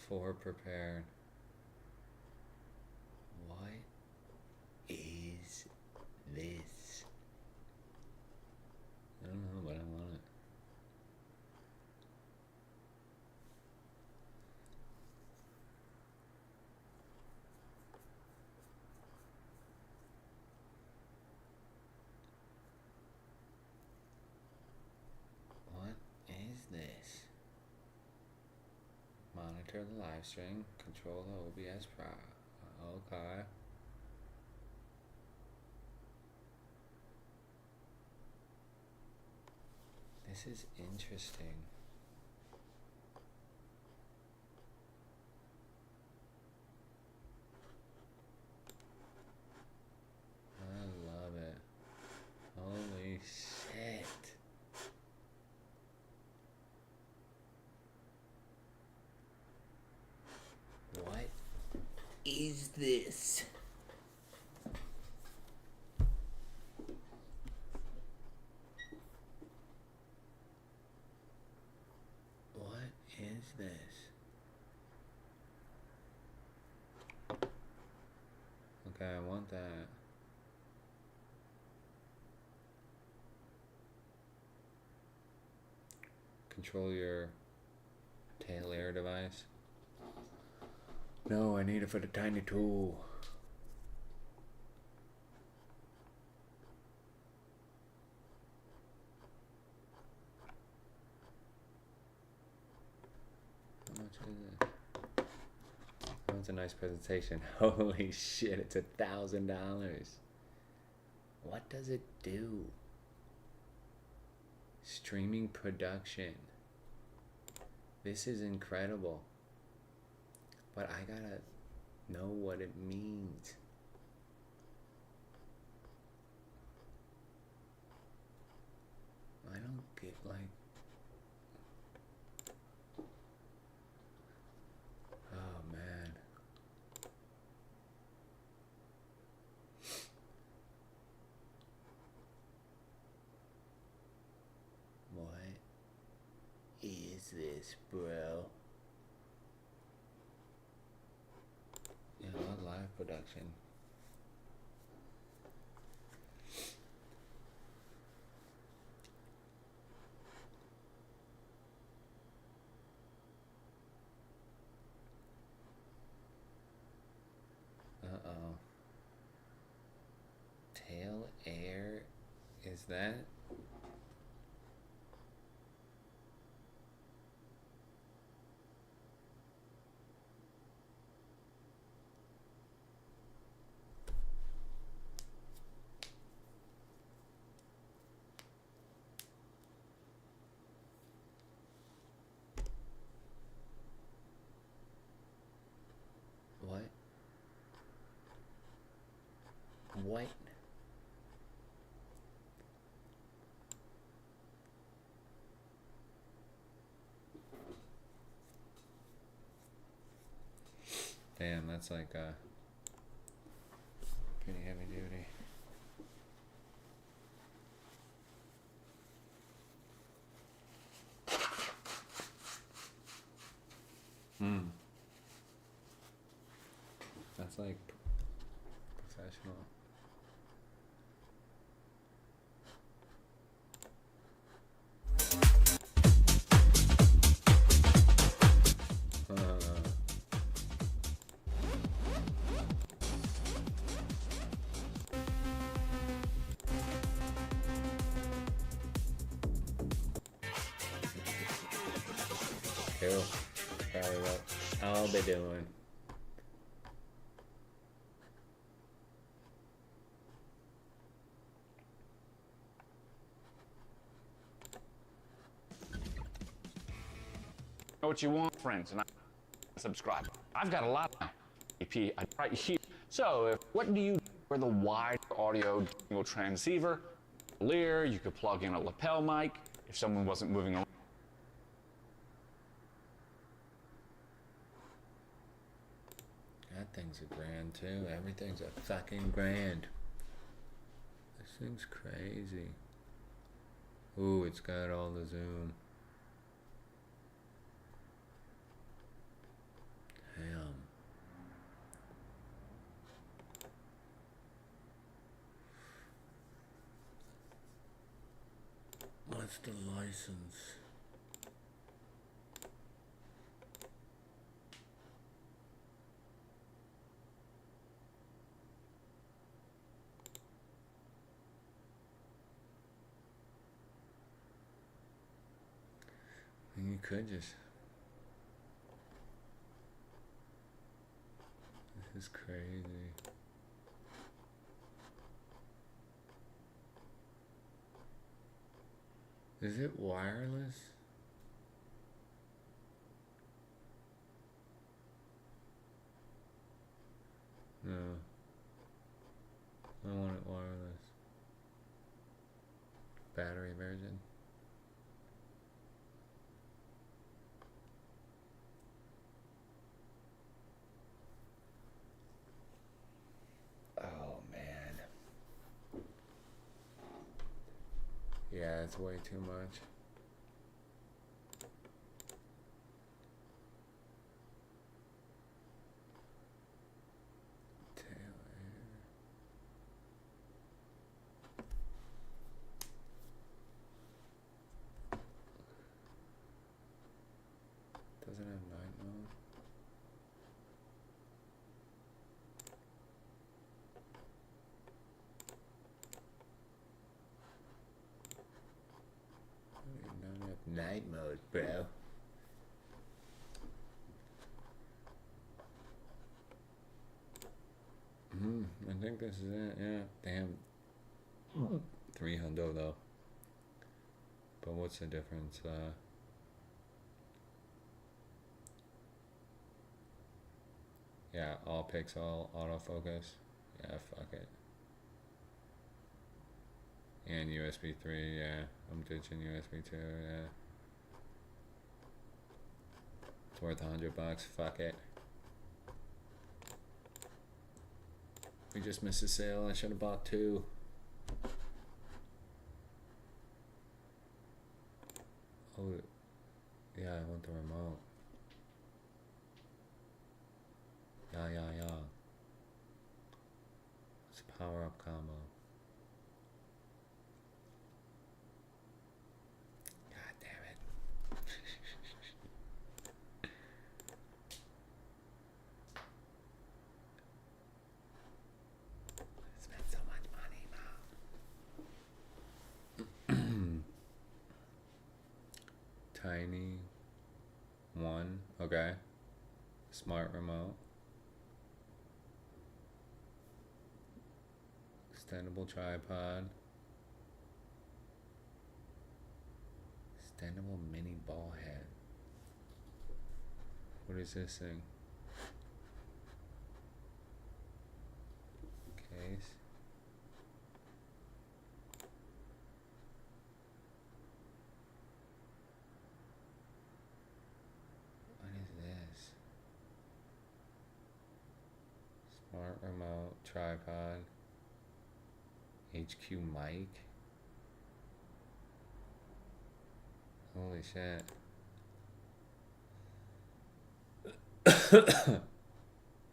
For prepared. What is this? I don't know, but I want it. Monitor the live stream. Control the OBS Pro. Okay. This is interesting. I love it. Holy shit. What is this? What is this? Okay, I want that. Control your tail air device. No, I need it for the tiny tool. How much is it? Oh, it's a nice presentation. Holy shit, it's $1,000. What does it do? Streaming production. This is incredible. But I gotta know what it means. I don't get like... Oh man. What is this, bro? Yeah, not live production. Uh-oh. Tail air? Is that? What? What? Damn, that's like pretty heavy duty. That's like professional. Cool. Probably what I'll be doing. Know what you want, friends, and I subscribe. I've got a lot of EP right here. So, what do you do with a wide audio single transceiver? Lavalier, you could plug in a lapel mic if someone wasn't moving around. That thing's a grand too. Everything's a fucking grand. This thing's crazy. Ooh, it's got all the zoom. Damn. What's the license? You could just This is crazy. Is it wireless? No. I want it wireless. Battery version. Oh man. Yeah, it's way too much. Doesn't have night mode. Don't have night mode, bro. I think this is it. Yeah, damn. 300 though. But what's the difference? Yeah, all pixel autofocus. Yeah, fuck it. And USB 3, yeah. I'm ditching USB 2, yeah. It's worth $100, fuck it. We just missed a sale, I should have bought 2. Oh, yeah, I want the remote. Yeah. It's a power up combo. God damn it. I spent so much money, Mom. Tiny one, okay. Smart remote. Extendable tripod. Extendable mini ball head. What is this thing? Case. What is this? Smart remote tripod. HQ mic. Holy shit.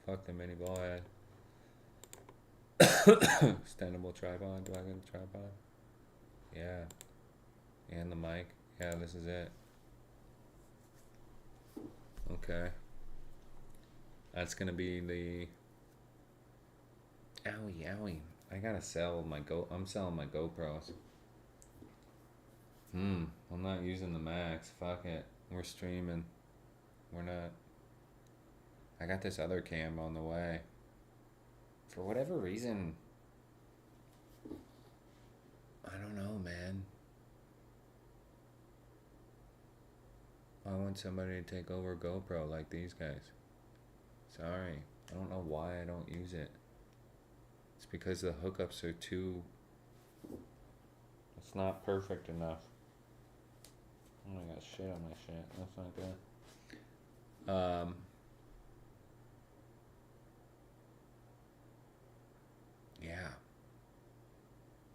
Fuck the mini ball head. Extendable tripod. Do I get a tripod? Yeah. And the mic. Yeah, this is it. Okay. That's gonna be the... Owie. I gotta sell my I'm selling my GoPros. I'm not using the Max. Fuck it. We're streaming. We're not. I got this other cam on the way. For whatever reason, I don't know, man. I want somebody to take over GoPro like these guys. Sorry. I don't know why I don't use it. It's because the hookups are too... It's not perfect enough. Oh, I got shit on my shit. That's not good. Yeah.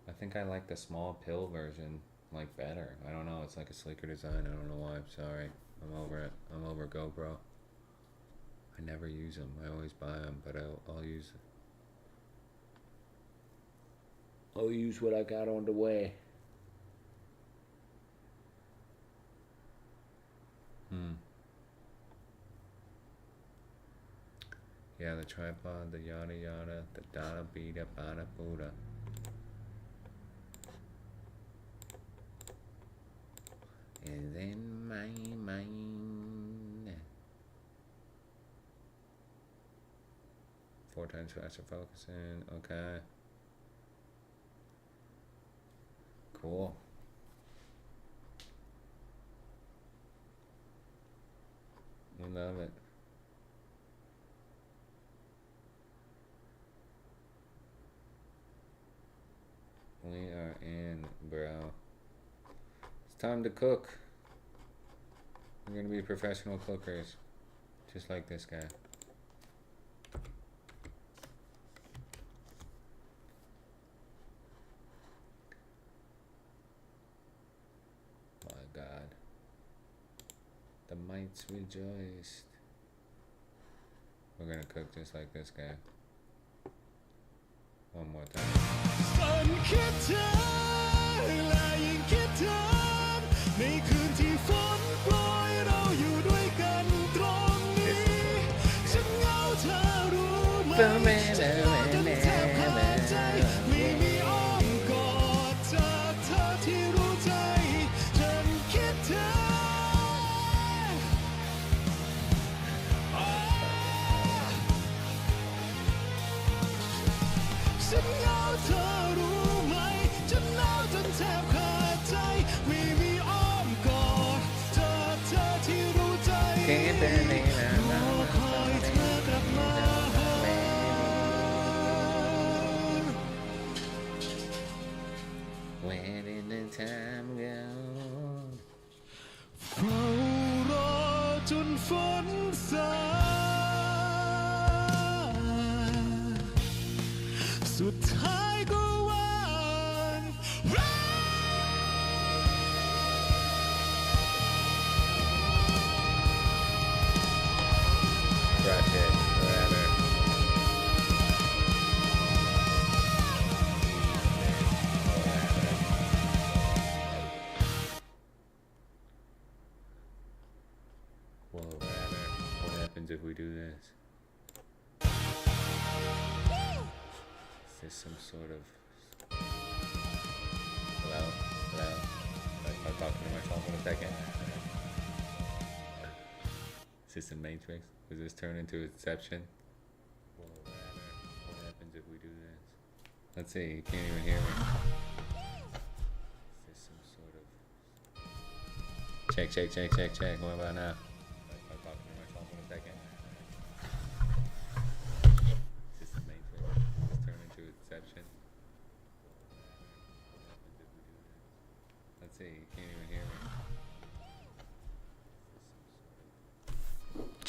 I think I like the small pill version like better. I don't know. It's like a sleeker design. I don't know why. I'm sorry. I'm over it. I'm over GoPro. I never use them. I always buy them, but I'll use it. I'll use what I got on the way. Yeah, the tripod, the yada yada, the dada bida bada buddha. Is in my mind. 4 times faster focusing. Okay. Cool. I love it. We are in, bro. It's time to cook. We're gonna be professional cookers. Just like this guy. My God. The mites rejoiced. We're gonna cook just like this guy. One more time. ฉันคิดถึงและยิ่งคิดถึงในคืนที่ฝนโปรยเราอยู่ด้วยกันตรงนี้ฉันเหงาเธอรู้ไหมฉันเหงาจนแทบขาดใจไม่มีอ้อมกอดจากเธอที่รู้ใจฉันคิดถึง ฉันเหงาเธอรู้ไหมฉันหนาวจนแทบขาดใจไม่มีอ้อมกอดจากเธอที่รู้ใจรอคอยเธอกลับมา Where did the time go? เฝ้ารอจนฝนซาสุดท้ายก็หวานร้าย Brush it, whatever. Whoa, whatever. What happens if we do this? Is this some sort of... Hello? Hello? I'm talking to myself in a second. Is this a Matrix? Does this turn into Inception? Whoa, whatever. What happens if we do this? Let's see, you can't even hear me. Is this some sort of... Check, check, check, check, check. What about now? I'm talking to myself in a second. Is this a Matrix? Does this turn into Inception? What happens if we do this? Let's see, you can't even hear me.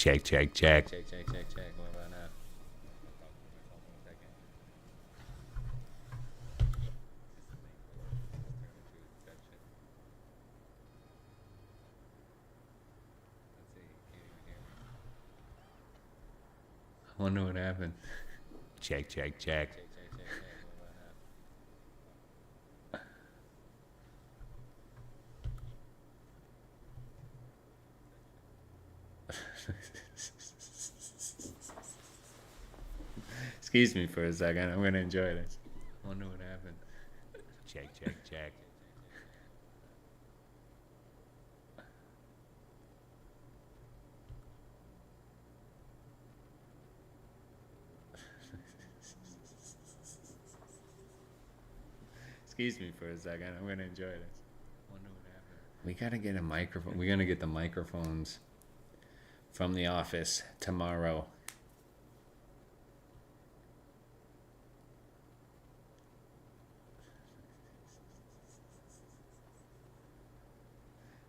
Check, check, check. Check, check, check, check. What about now? I'm talking to myself in a second. Is this a Matrix? Does this turn into Inception? Let's see, you can't even hear me. I wonder what happened. Check, check, check. Check, check, check, check. What about now? Excuse me for a second. I'm gonna enjoy this. Wonder what happened. Check, check, check. Excuse me for a second. I'm gonna enjoy this. Wonder what happened. We gotta get a microphone. We're gonna get the microphones from the office tomorrow.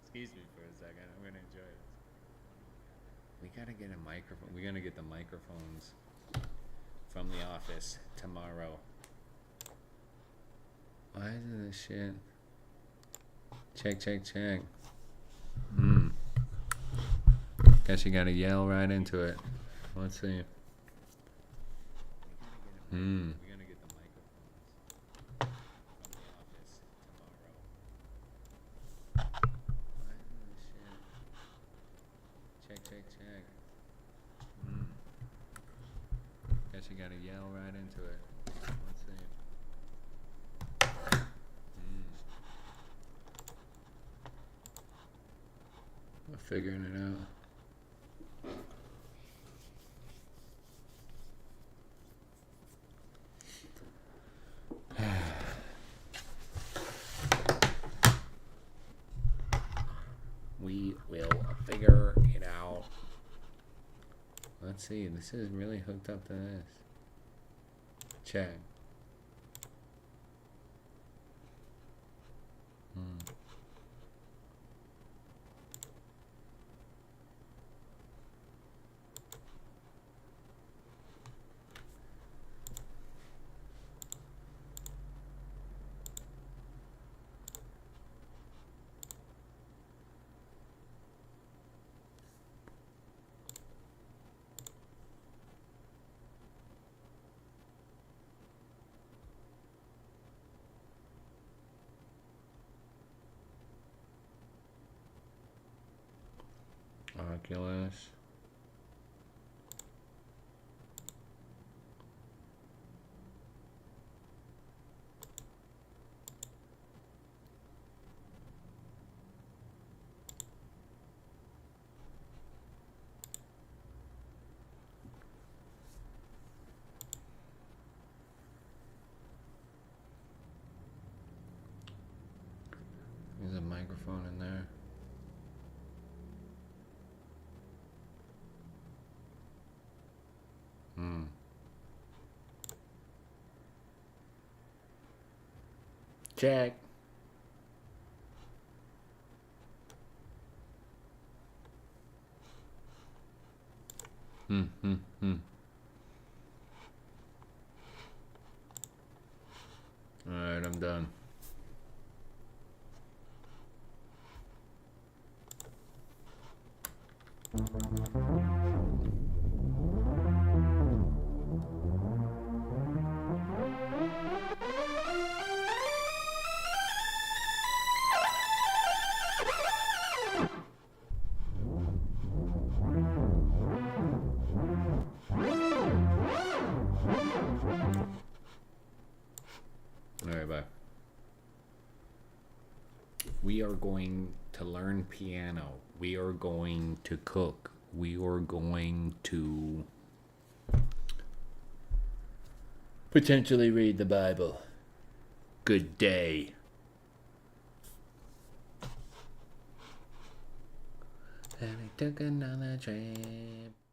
Excuse me for a second. I'm gonna enjoy this. We gotta get a microphone. We're gonna get the microphones from the office tomorrow. Why is this shit? Check, check, check. Guess you gotta yell right into it. Let's see. We're gonna get the microphones from the office tomorrow. Why is this shit? Check, check, check. Guess you gotta yell right into it. Let's see. We're figuring it out. Let's see. This is really hooked up to this. Check. Oculus. There's a microphone in there. Check. Alright, I'm done. Alright, bye. We are going to learn piano. We are going to cook. We are going to potentially read the Bible. Good day. And I took another trip.